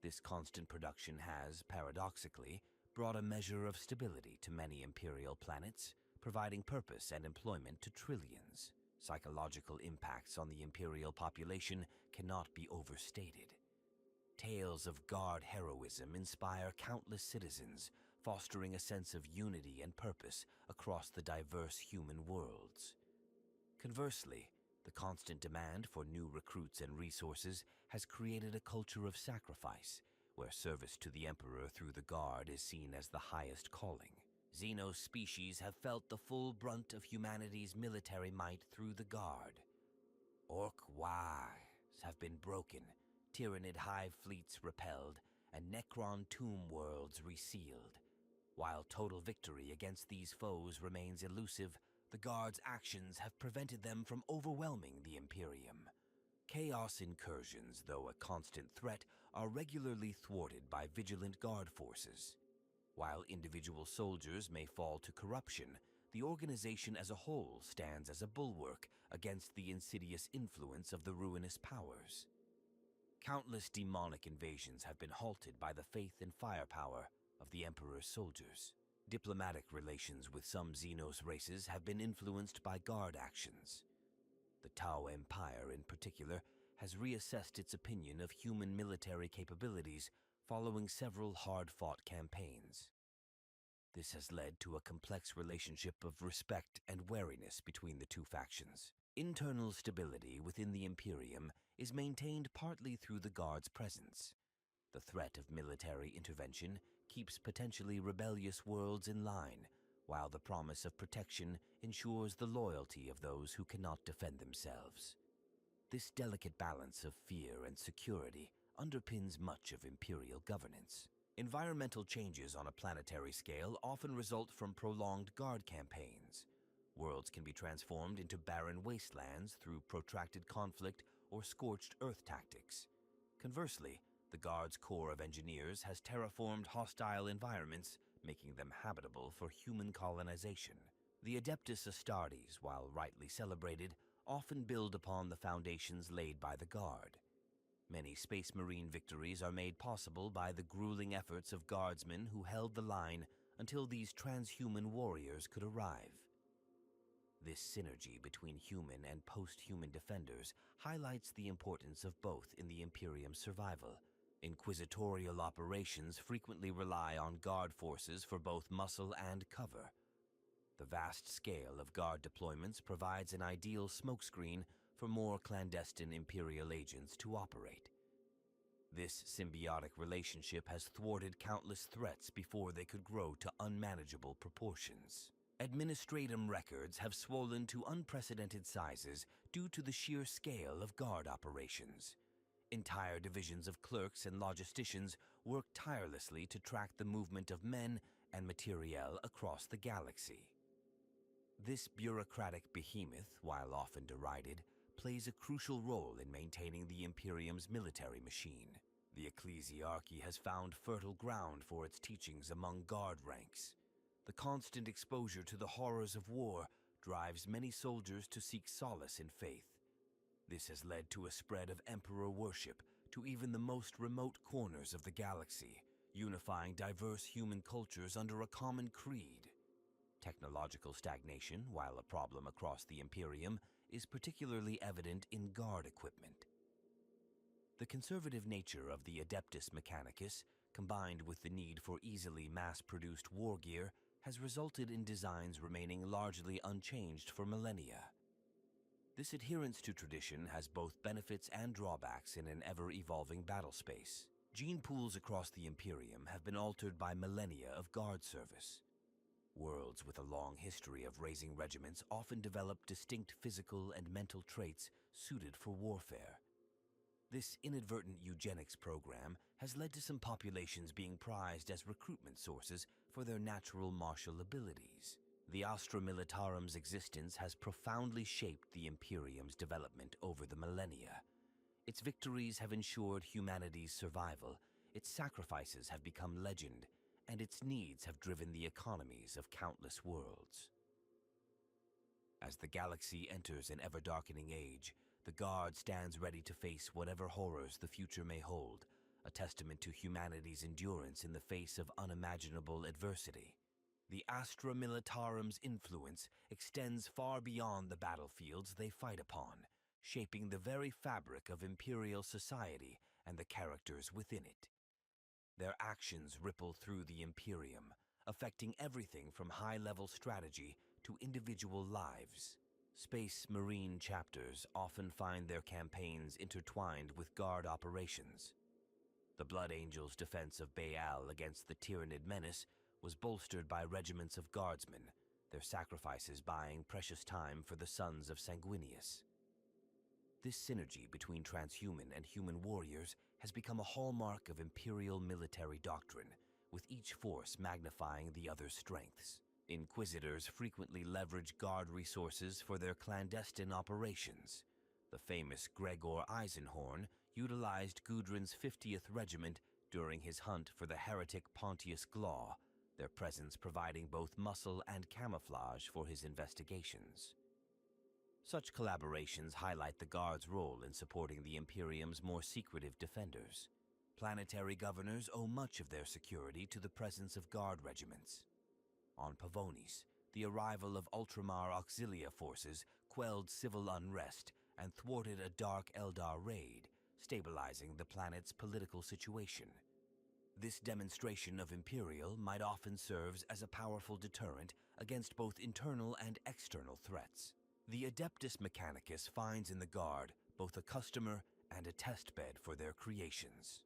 This constant production has, paradoxically, brought a measure of stability to many Imperial planets, providing purpose and employment to trillions. Psychological impacts on the Imperial population cannot be overstated. Tales of Guard heroism inspire countless citizens, fostering a sense of unity and purpose across the diverse human worlds. Conversely, the constant demand for new recruits and resources has created a culture of sacrifice, where service to the Emperor through the Guard is seen as the highest calling. Xeno species have felt the full brunt of humanity's military might through the Guard. Orc wives have been broken, Tyranid hive fleets repelled, and Necron tomb worlds resealed. While total victory against these foes remains elusive, the Guard's actions have prevented them from overwhelming the Imperium. Chaos incursions, though a constant threat, are regularly thwarted by vigilant Guard forces. While individual soldiers may fall to corruption, the organization as a whole stands as a bulwark against the insidious influence of the ruinous powers. Countless demonic invasions have been halted by the faith and firepower of the Emperor's soldiers. Diplomatic relations with some Xenos races have been influenced by Guard actions. The Tau Empire, in particular, has reassessed its opinion of human military capabilities following several hard-fought campaigns. This has led to a complex relationship of respect and wariness between the two factions. Internal stability within the Imperium is maintained partly through the Guard's presence. The threat of military intervention keeps potentially rebellious worlds in line, while the promise of protection ensures the loyalty of those who cannot defend themselves. This delicate balance of fear and security underpins much of Imperial governance. Environmental changes on a planetary scale often result from prolonged Guard campaigns. Worlds can be transformed into barren wastelands through protracted conflict or scorched earth tactics. Conversely, the Guard's Corps of Engineers has terraformed hostile environments, making them habitable for human colonization. The Adeptus Astartes, while rightly celebrated, often build upon the foundations laid by the Guard. Many Space Marine victories are made possible by the grueling efforts of guardsmen who held the line until these transhuman warriors could arrive. This synergy between human and post-human defenders highlights the importance of both in the Imperium's survival. Inquisitorial operations frequently rely on Guard forces for both muscle and cover. The vast scale of Guard deployments provides an ideal smokescreen for more clandestine Imperial agents to operate. This symbiotic relationship has thwarted countless threats before they could grow to unmanageable proportions. Administratum records have swollen to unprecedented sizes due to the sheer scale of Guard operations. Entire divisions of clerks and logisticians work tirelessly to track the movement of men and materiel across the galaxy. This bureaucratic behemoth, while often derided, plays a crucial role in maintaining the Imperium's military machine. The ecclesiarchy has found fertile ground for its teachings among Guard ranks. The constant exposure to the horrors of war drives many soldiers to seek solace in faith. This has led to a spread of emperor worship to even the most remote corners of the galaxy, unifying diverse human cultures under a common creed. Technological stagnation, while a problem across the Imperium, is particularly evident in Guard equipment. The conservative nature of the Adeptus Mechanicus, combined with the need for easily mass-produced war gear, has resulted in designs remaining largely unchanged for millennia. This adherence to tradition has both benefits and drawbacks in an ever-evolving battle space. Gene pools across the Imperium have been altered by millennia of Guard service. Worlds with a long history of raising regiments often develop distinct physical and mental traits suited for warfare. This inadvertent eugenics program has led to some populations being prized as recruitment sources for their natural martial abilities. The Astra Militarum's existence has profoundly shaped the Imperium's development over the millennia. Its victories have ensured humanity's survival, its sacrifices have become legend, and its needs have driven the economies of countless worlds. As the galaxy enters an ever-darkening age, the Guard stands ready to face whatever horrors the future may hold, a testament to humanity's endurance in the face of unimaginable adversity. The Astra Militarum's influence extends far beyond the battlefields they fight upon, shaping the very fabric of Imperial society and the characters within it. Their actions ripple through the Imperium, affecting everything from high-level strategy to individual lives. Space Marine chapters often find their campaigns intertwined with Guard operations. The Blood Angels' defense of Baal against the Tyrannid menace was bolstered by regiments of guardsmen, their sacrifices buying precious time for the sons of Sanguinius. This synergy between transhuman and human warriors has become a hallmark of Imperial military doctrine, with each force magnifying the other's strengths. Inquisitors frequently leverage Guard resources for their clandestine operations. The famous Gregor Eisenhorn utilized Gudrun's 50th Regiment during his hunt for the heretic Pontius Glaw, their presence providing both muscle and camouflage for his investigations. Such collaborations highlight the Guard's role in supporting the Imperium's more secretive defenders. Planetary governors owe much of their security to the presence of Guard regiments. On Pavonis, the arrival of Ultramar Auxilia forces quelled civil unrest and thwarted a Dark Eldar raid, stabilizing the planet's political situation. This demonstration of Imperial might often serve as a powerful deterrent against both internal and external threats. The Adeptus Mechanicus finds in the Guard both a customer and a testbed for their creations.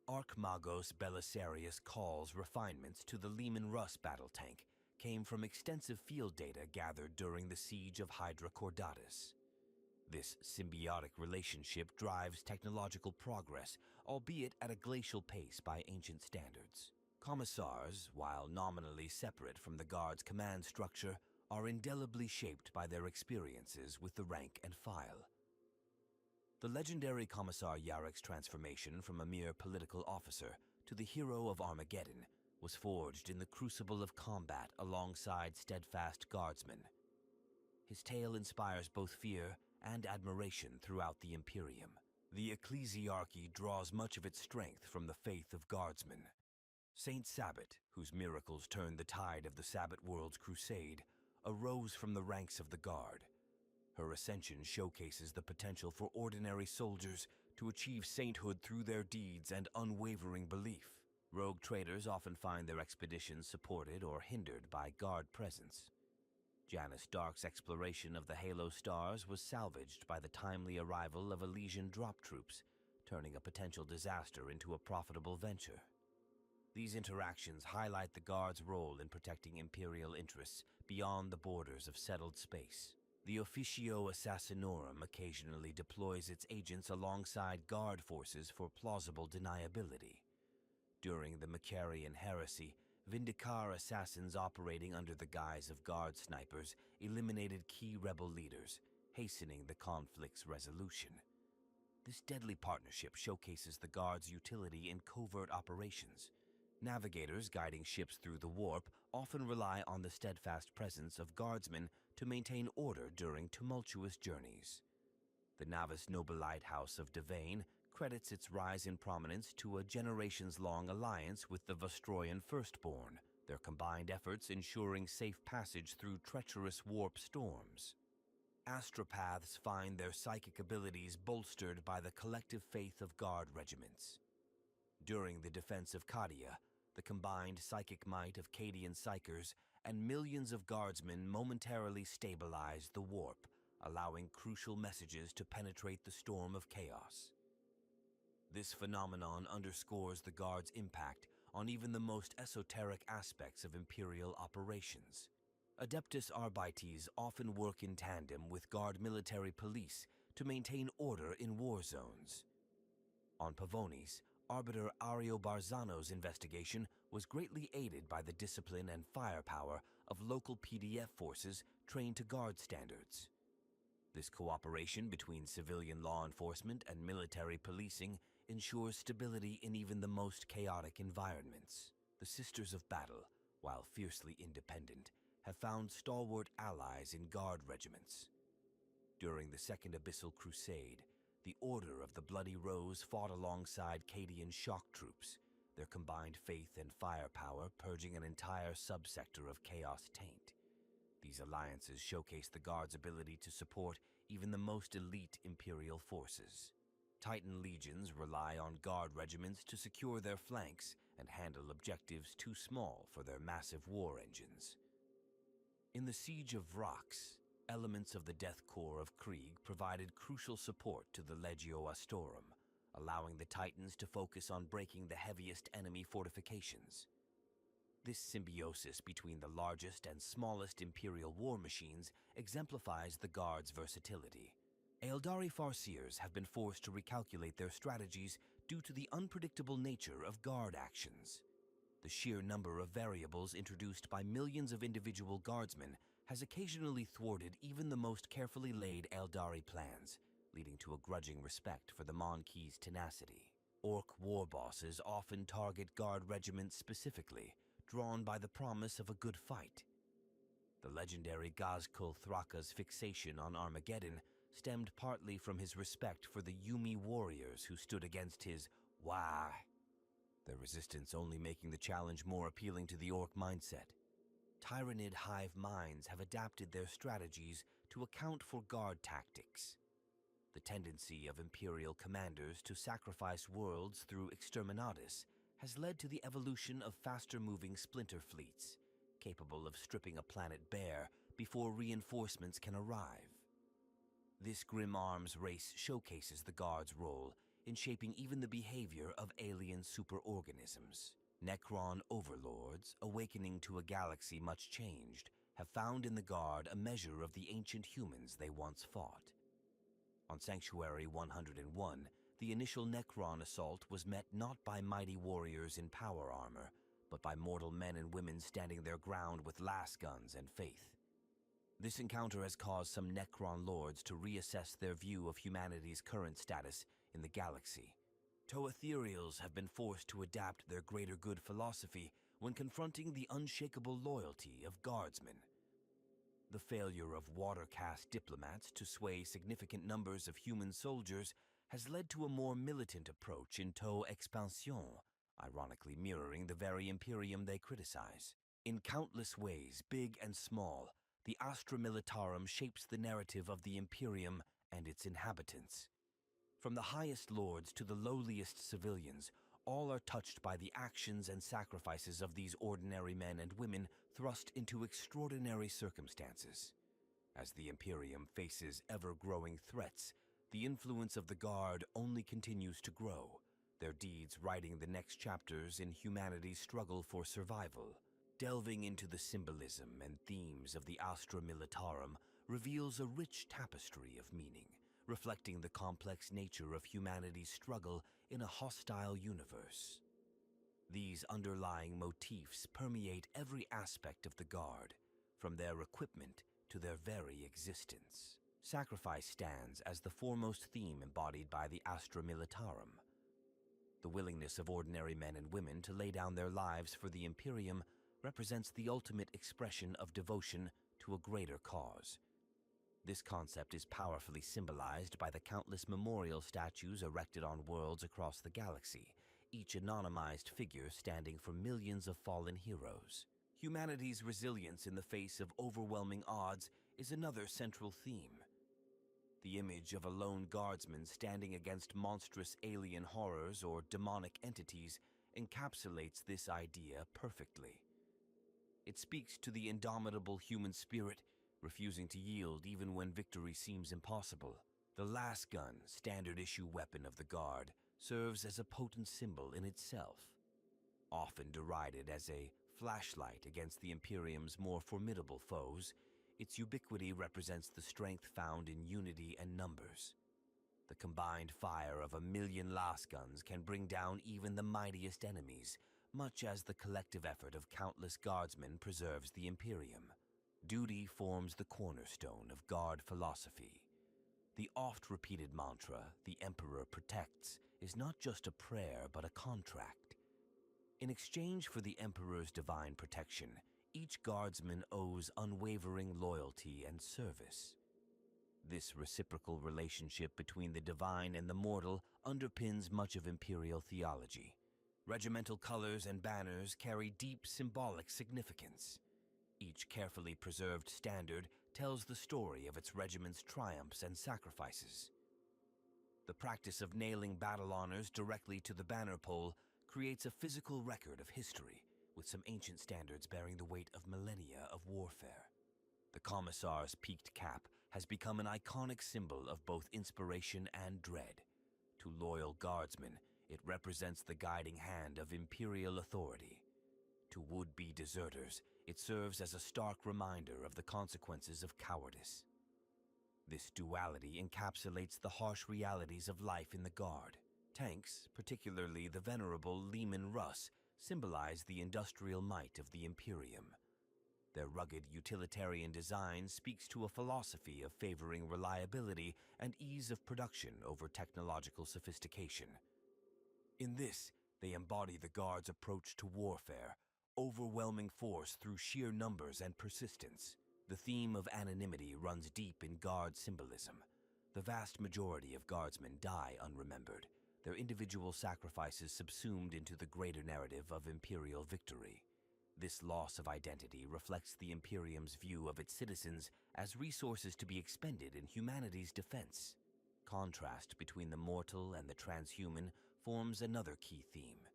Archmagos Belisarius Call's refinements to the Leman Russ battle tank came from extensive field data gathered during the siege of Hydra Cordatus. This symbiotic relationship drives technological progress, albeit at a glacial pace by ancient standards. Commissars, while nominally separate from the Guard's command structure, are indelibly shaped by their experiences with the rank and file. The legendary Commissar Yarek's transformation from a mere political officer to the hero of Armageddon was forged in the crucible of combat alongside steadfast guardsmen. His tale inspires both fear and admiration throughout the Imperium. The ecclesiarchy draws much of its strength from the faith of guardsmen. Saint Sabbat, whose miracles turned the tide of the Sabbat world's crusade, arose from the ranks of the Guard. Her ascension showcases the potential for ordinary soldiers to achieve sainthood through their deeds and unwavering belief. Rogue traders often find their expeditions supported or hindered by Guard presence. Janice Dark's exploration of the Halo stars was salvaged by the timely arrival of Elysian drop troops, turning a potential disaster into a profitable venture. These interactions highlight the Guard's role in protecting Imperial interests beyond the borders of settled space. The Officio Assassinorum occasionally deploys its agents alongside Guard forces for plausible deniability. During the Macarian heresy, Vindicar assassins operating under the guise of Guard snipers eliminated key rebel leaders, hastening the conflict's resolution. This deadly partnership showcases the Guard's utility in covert operations. Navigators guiding ships through the warp often rely on the steadfast presence of guardsmen to maintain order during tumultuous journeys. The Navis Nobilite House of Devane credits its rise in prominence to a generations-long alliance with the Vostroyan Firstborn, their combined efforts ensuring safe passage through treacherous warp storms. Astropaths find their psychic abilities bolstered by the collective faith of Guard regiments. During the defense of Cadia, the combined psychic might of Cadian psychers and millions of guardsmen momentarily stabilized the warp, allowing crucial messages to penetrate the storm of chaos. This phenomenon underscores the Guard's impact on even the most esoteric aspects of Imperial operations. Adeptus Arbites often work in tandem with Guard military police to maintain order in war zones. On Pavonis, Arbiter Ario Barzano's investigation was greatly aided by the discipline and firepower of local PDF forces trained to Guard standards. This cooperation between civilian law enforcement and military policing ensures stability in even the most chaotic environments. The Sisters of Battle, while fiercely independent, have found stalwart allies in Guard regiments. During the Second Abyssal Crusade, the Order of the Bloody Rose fought alongside Cadian shock troops, their combined faith and firepower purging an entire subsector of Chaos taint. These alliances showcase the Guard's ability to support even the most elite Imperial forces. Titan legions rely on Guard regiments to secure their flanks and handle objectives too small for their massive war engines. In the Siege of Vrax, elements of the Death Corps of Krieg provided crucial support to the Legio Astorum, allowing the Titans to focus on breaking the heaviest enemy fortifications. This symbiosis between the largest and smallest Imperial war machines exemplifies the Guard's versatility. Eldari Farseers have been forced to recalculate their strategies due to the unpredictable nature of Guard actions. The sheer number of variables introduced by millions of individual Guardsmen has occasionally thwarted even the most carefully laid Eldari plans, leading to a grudging respect for the Monkeys' tenacity. Orc war bosses often target Guard regiments specifically, drawn by the promise of a good fight. The legendary Gazkul Thraka's fixation on Armageddon stemmed partly from his respect for the Yumi warriors who stood against his Why, their resistance only making the challenge more appealing to the Orc mindset. Tyranid hive minds have adapted their strategies to account for Guard tactics. The tendency of Imperial commanders to sacrifice worlds through exterminatus has led to the evolution of faster-moving splinter fleets, capable of stripping a planet bare before reinforcements can arrive. This grim arms race showcases the Guard's role in shaping even the behavior of alien superorganisms. Necron overlords, awakening to a galaxy much changed, have found in the Guard a measure of the ancient humans they once fought. On Sanctuary 101, the initial Necron assault was met not by mighty warriors in power armor, but by mortal men and women standing their ground with las guns and faith. This encounter has caused some Necron lords to reassess their view of humanity's current status in the galaxy. Toetherials have been forced to adapt their greater good philosophy when confronting the unshakable loyalty of guardsmen. The failure of water-caste diplomats to sway significant numbers of human soldiers has led to a more militant approach in tow expansion, ironically mirroring the very Imperium they criticize. In countless ways, big and small, the Astra Militarum shapes the narrative of the Imperium and its inhabitants. From the highest lords to the lowliest civilians, all are touched by the actions and sacrifices of these ordinary men and women thrust into extraordinary circumstances. As the Imperium faces ever-growing threats, the influence of the Guard only continues to grow, their deeds writing the next chapters in humanity's struggle for survival. Delving into the symbolism and themes of the Astra Militarum reveals a rich tapestry of meaning, reflecting the complex nature of humanity's struggle in a hostile universe. These underlying motifs permeate every aspect of the Guard, from their equipment to their very existence. Sacrifice stands as the foremost theme embodied by the Astra Militarum. The willingness of ordinary men and women to lay down their lives for the Imperium represents the ultimate expression of devotion to a greater cause. This concept is powerfully symbolized by the countless memorial statues erected on worlds across the galaxy, each anonymized figure standing for millions of fallen heroes. Humanity's resilience in the face of overwhelming odds is another central theme. The image of a lone guardsman standing against monstrous alien horrors or demonic entities encapsulates this idea perfectly. It speaks to the indomitable human spirit, refusing to yield even when victory seems impossible. The lasgun, standard-issue weapon of the Guard, serves as a potent symbol in itself. Often derided as a flashlight against the Imperium's more formidable foes, its ubiquity represents the strength found in unity and numbers. The combined fire of 1,000,000 lasguns can bring down even the mightiest enemies, much as the collective effort of countless guardsmen preserves the Imperium. Duty forms the cornerstone of Guard philosophy. The oft-repeated mantra, "The Emperor protects," is not just a prayer but a contract. In exchange for the Emperor's divine protection, each guardsman owes unwavering loyalty and service. This reciprocal relationship between the divine and the mortal underpins much of Imperial theology. Regimental colors and banners carry deep symbolic significance. Each carefully preserved standard tells the story of its regiment's triumphs and sacrifices. The practice of nailing battle honors directly to the banner pole creates a physical record of history, with some ancient standards bearing the weight of millennia of warfare. The Commissars' peaked cap has become an iconic symbol of both inspiration and dread. To loyal guardsmen, it represents the guiding hand of Imperial authority. To would-be deserters, it serves as a stark reminder of the consequences of cowardice. This duality encapsulates the harsh realities of life in the Guard. Tanks, particularly the venerable Leman Russ, symbolize the industrial might of the Imperium. Their rugged utilitarian design speaks to a philosophy of favoring reliability and ease of production over technological sophistication. In this, they embody the Guard's approach to warfare, overwhelming force through sheer numbers and persistence. The theme of anonymity runs deep in Guard symbolism. The vast majority of guardsmen die unremembered, their individual sacrifices subsumed into the greater narrative of Imperial victory. This loss of identity reflects the Imperium's view of its citizens as resources to be expended in humanity's defense. Contrast between the mortal and the transhuman forms another key theme.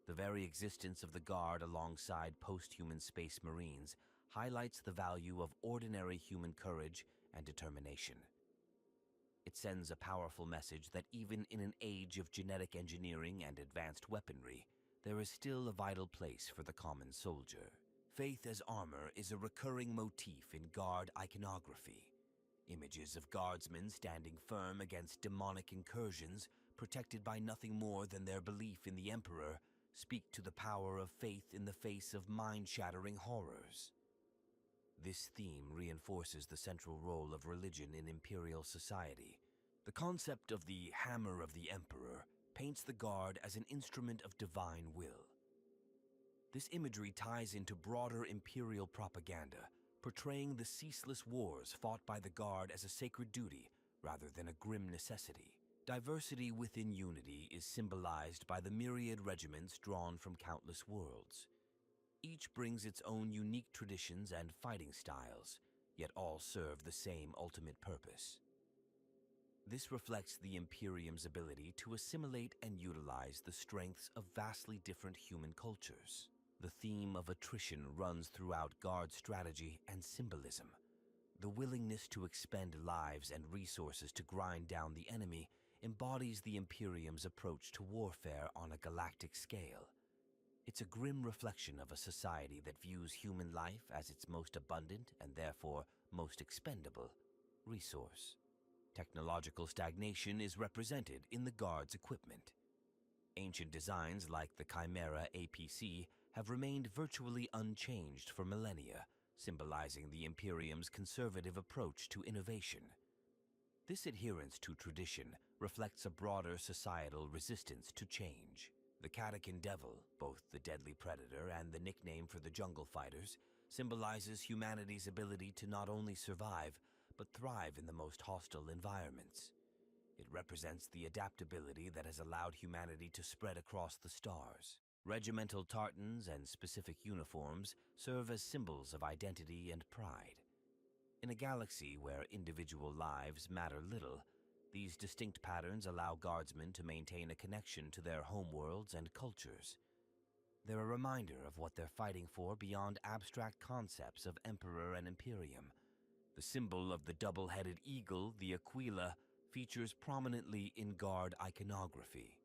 The very existence of the Guard alongside post-human space marines highlights the value of ordinary human courage and determination. It sends a powerful message that even in an age of genetic engineering and advanced weaponry, there is still a vital place for the common soldier. Faith as armor is a recurring motif in Guard iconography. Images of guardsmen standing firm against demonic incursions, protected by nothing more than their belief in the Emperor, speak to the power of faith in the face of mind-shattering horrors. This theme reinforces the central role of religion in Imperial society. The concept of the Hammer of the Emperor paints the Guard as an instrument of divine will. This imagery ties into broader imperial propaganda, portraying the ceaseless wars fought by the Guard as a sacred duty rather than a grim necessity. Diversity within unity is symbolized by the myriad regiments drawn from countless worlds. Each brings its own unique traditions and fighting styles, yet all serve the same ultimate purpose. This reflects the Imperium's ability to assimilate and utilize the strengths of vastly different human cultures. The theme of attrition runs throughout Guard strategy and symbolism. The willingness to expend lives and resources to grind down the enemy embodies the Imperium's approach to warfare on a galactic scale. It's a grim reflection of a society that views human life as its most abundant and therefore most expendable resource. Technological stagnation is represented in the Guard's equipment. Ancient designs like the Chimera APC have remained virtually unchanged for millennia, symbolizing the Imperium's conservative approach to innovation. This adherence to tradition reflects a broader societal resistance to change. The Catachan Devil, both the deadly predator and the nickname for the jungle fighters, symbolizes humanity's ability to not only survive, but thrive in the most hostile environments. It represents the adaptability that has allowed humanity to spread across the stars. Regimental tartans and specific uniforms serve as symbols of identity and pride. In a galaxy where individual lives matter little, these distinct patterns allow Guardsmen to maintain a connection to their homeworlds and cultures. They're a reminder of what they're fighting for beyond abstract concepts of Emperor and Imperium. The symbol of the double-headed eagle, the Aquila, features prominently in Guard iconography.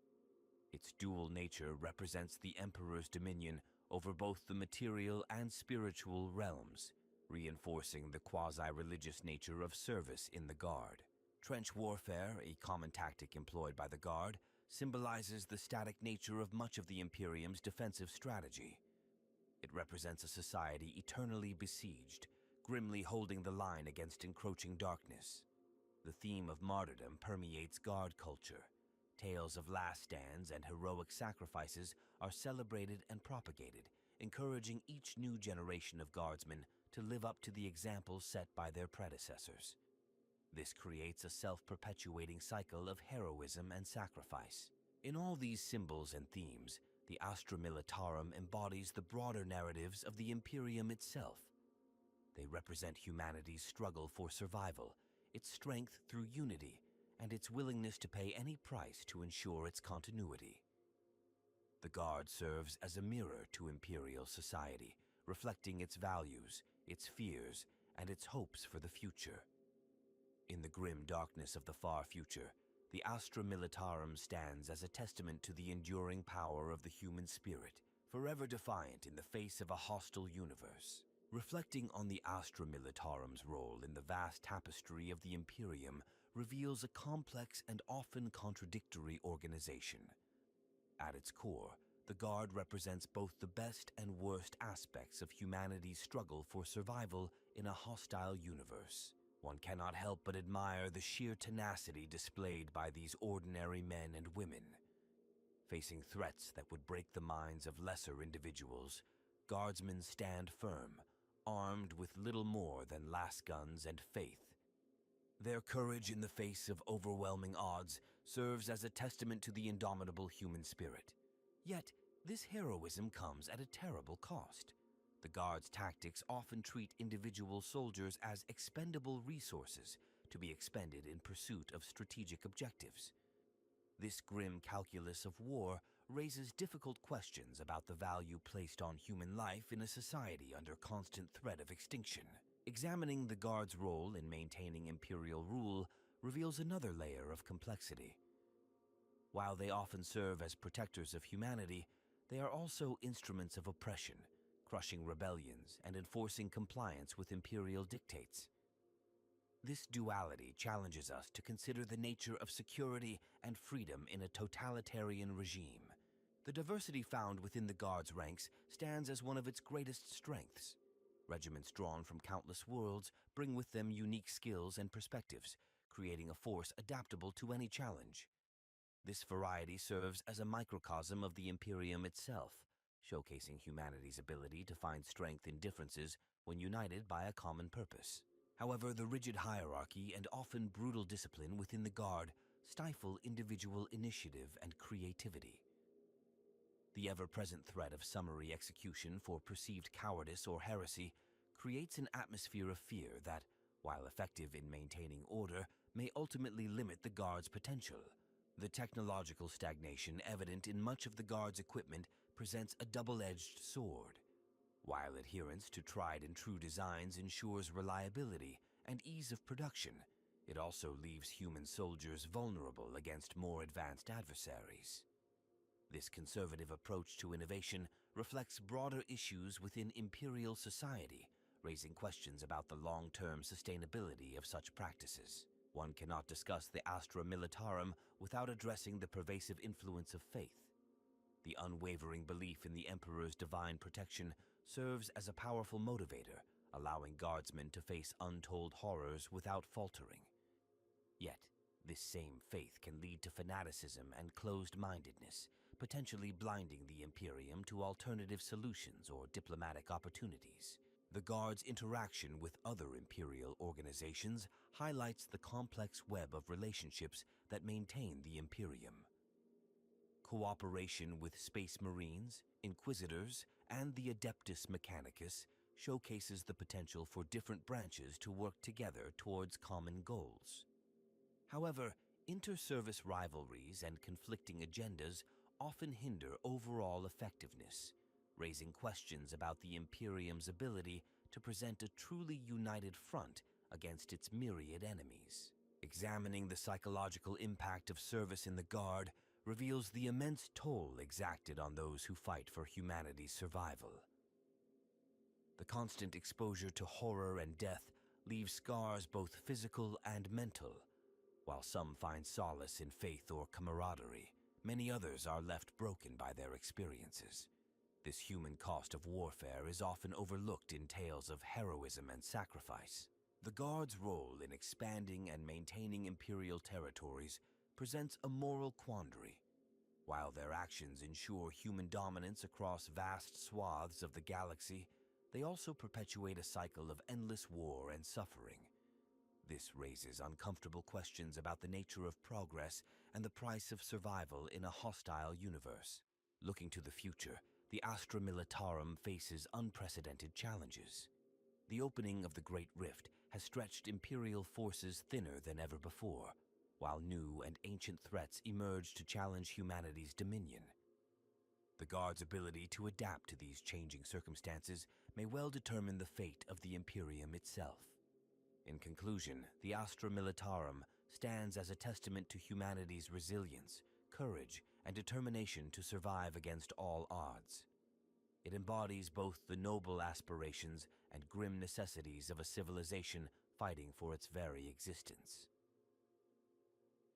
Its dual nature represents the Emperor's dominion over both the material and spiritual realms, reinforcing the quasi-religious nature of service in the Guard. Trench warfare, a common tactic employed by the Guard, symbolizes the static nature of much of the Imperium's defensive strategy. It represents a society eternally besieged, grimly holding the line against encroaching darkness. The theme of martyrdom permeates Guard culture. Tales of last stands and heroic sacrifices are celebrated and propagated, encouraging each new generation of Guardsmen to live up to the examples set by their predecessors. This creates a self-perpetuating cycle of heroism and sacrifice. In all these symbols and themes, the Astra Militarum embodies the broader narratives of the Imperium itself. They represent humanity's struggle for survival, its strength through unity, and its willingness to pay any price to ensure its continuity. The Guard serves as a mirror to Imperial society, reflecting its values, its fears, and its hopes for the future. In the grim darkness of the far future, the Astra Militarum stands as a testament to the enduring power of the human spirit, forever defiant in the face of a hostile universe. Reflecting on the Astra Militarum's role in the vast tapestry of the Imperium reveals a complex and often contradictory organization. At its core, the Guard represents both the best and worst aspects of humanity's struggle for survival in a hostile universe. One cannot help but admire the sheer tenacity displayed by these ordinary men and women. Facing threats that would break the minds of lesser individuals, Guardsmen stand firm, armed with little more than lasguns and faith. Their courage in the face of overwhelming odds serves as a testament to the indomitable human spirit. Yet, this heroism comes at a terrible cost. The Guard's tactics often treat individual soldiers as expendable resources to be expended in pursuit of strategic objectives. This grim calculus of war raises difficult questions about the value placed on human life in a society under constant threat of extinction. Examining the Guard's role in maintaining imperial rule reveals another layer of complexity. While they often serve as protectors of humanity, they are also instruments of oppression, crushing rebellions and enforcing compliance with imperial dictates. This duality challenges us to consider the nature of security and freedom in a totalitarian regime. The diversity found within the Guard's ranks stands as one of its greatest strengths. Regiments drawn from countless worlds bring with them unique skills and perspectives, creating a force adaptable to any challenge. This variety serves as a microcosm of the Imperium itself, showcasing humanity's ability to find strength in differences when united by a common purpose. However, the rigid hierarchy and often brutal discipline within the Guard stifle individual initiative and creativity. The ever-present threat of summary execution for perceived cowardice or heresy creates an atmosphere of fear that, while effective in maintaining order, may ultimately limit the Guard's potential. The technological stagnation evident in much of the Guard's equipment presents a double-edged sword. While adherence to tried and true designs ensures reliability and ease of production, it also leaves human soldiers vulnerable against more advanced adversaries. This conservative approach to innovation reflects broader issues within imperial society, raising questions about the long-term sustainability of such practices. One cannot discuss the Astra Militarum without addressing the pervasive influence of faith. The unwavering belief in the Emperor's divine protection serves as a powerful motivator, allowing guardsmen to face untold horrors without faltering. Yet, this same faith can lead to fanaticism and closed-mindedness, potentially blinding the Imperium to alternative solutions or diplomatic opportunities. The Guard's interaction with other Imperial organizations highlights the complex web of relationships that maintain the Imperium. Cooperation with Space Marines, Inquisitors, and the Adeptus Mechanicus showcases the potential for different branches to work together towards common goals. However, inter-service rivalries and conflicting agendas often hinder overall effectiveness, raising questions about the Imperium's ability to present a truly united front against its myriad enemies. Examining the psychological impact of service in the Guard reveals the immense toll exacted on those who fight for humanity's survival. The constant exposure to horror and death leaves scars both physical and mental. While some find solace in faith or camaraderie, many others are left broken by their experiences. This human cost of warfare is often overlooked in tales of heroism and sacrifice. The Guard's role in expanding and maintaining Imperial territories presents a moral quandary. While their actions ensure human dominance across vast swaths of the galaxy, they also perpetuate a cycle of endless war and suffering. This raises uncomfortable questions about the nature of progress and the price of survival in a hostile universe. Looking to the future, the Astra Militarum faces unprecedented challenges. The opening of the Great Rift has stretched Imperial forces thinner than ever before, while new and ancient threats emerge to challenge humanity's dominion. The Guard's ability to adapt to these changing circumstances may well determine the fate of the Imperium itself. In conclusion, the Astra Militarum stands as a testament to humanity's resilience, courage, and determination to survive against all odds. It embodies both the noble aspirations and grim necessities of a civilization fighting for its very existence.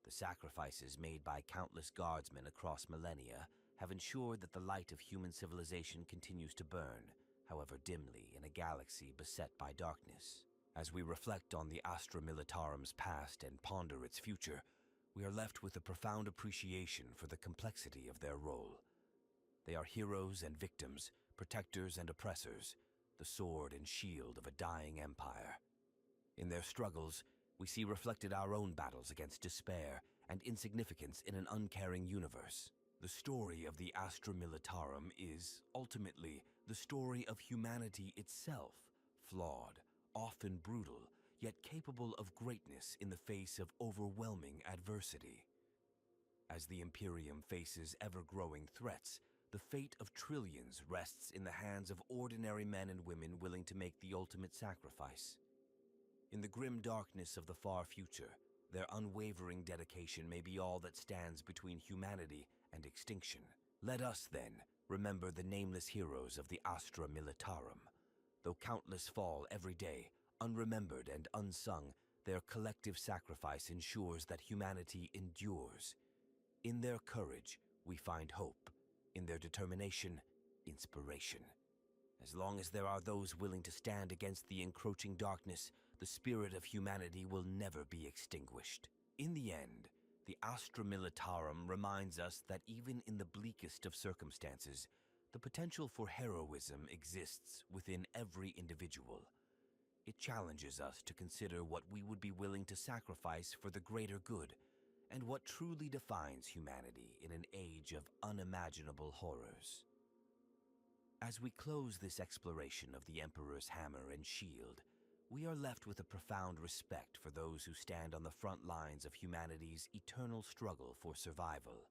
The sacrifices made by countless guardsmen across millennia have ensured that the light of human civilization continues to burn, however dimly, in a galaxy beset by darkness. As we reflect on the Astra Militarum's past and ponder its future, we are left with a profound appreciation for the complexity of their role. They are heroes and victims, protectors and oppressors, the sword and shield of a dying empire. In their struggles, we see reflected our own battles against despair and insignificance in an uncaring universe. The story of the Astra Militarum is, ultimately, the story of humanity itself, flawed, often brutal, yet capable of greatness in the face of overwhelming adversity. As the Imperium faces ever-growing threats, the fate of trillions rests in the hands of ordinary men and women willing to make the ultimate sacrifice. In the grim darkness of the far future, their unwavering dedication may be all that stands between humanity and extinction. Let us, then, remember the nameless heroes of the Astra Militarum. Though countless fall every day, unremembered and unsung, their collective sacrifice ensures that humanity endures. In their courage, we find hope. In their determination, inspiration. As long as there are those willing to stand against the encroaching darkness, the spirit of humanity will never be extinguished. In the end, the Astra Militarum reminds us that even in the bleakest of circumstances, The potential for heroism exists within every individual. It challenges us to consider what we would be willing to sacrifice for the greater good, and what truly defines humanity in an age of unimaginable horrors. As we close this exploration of the Emperor's hammer and shield, we are left with a profound respect for those who stand on the front lines of humanity's eternal struggle for survival.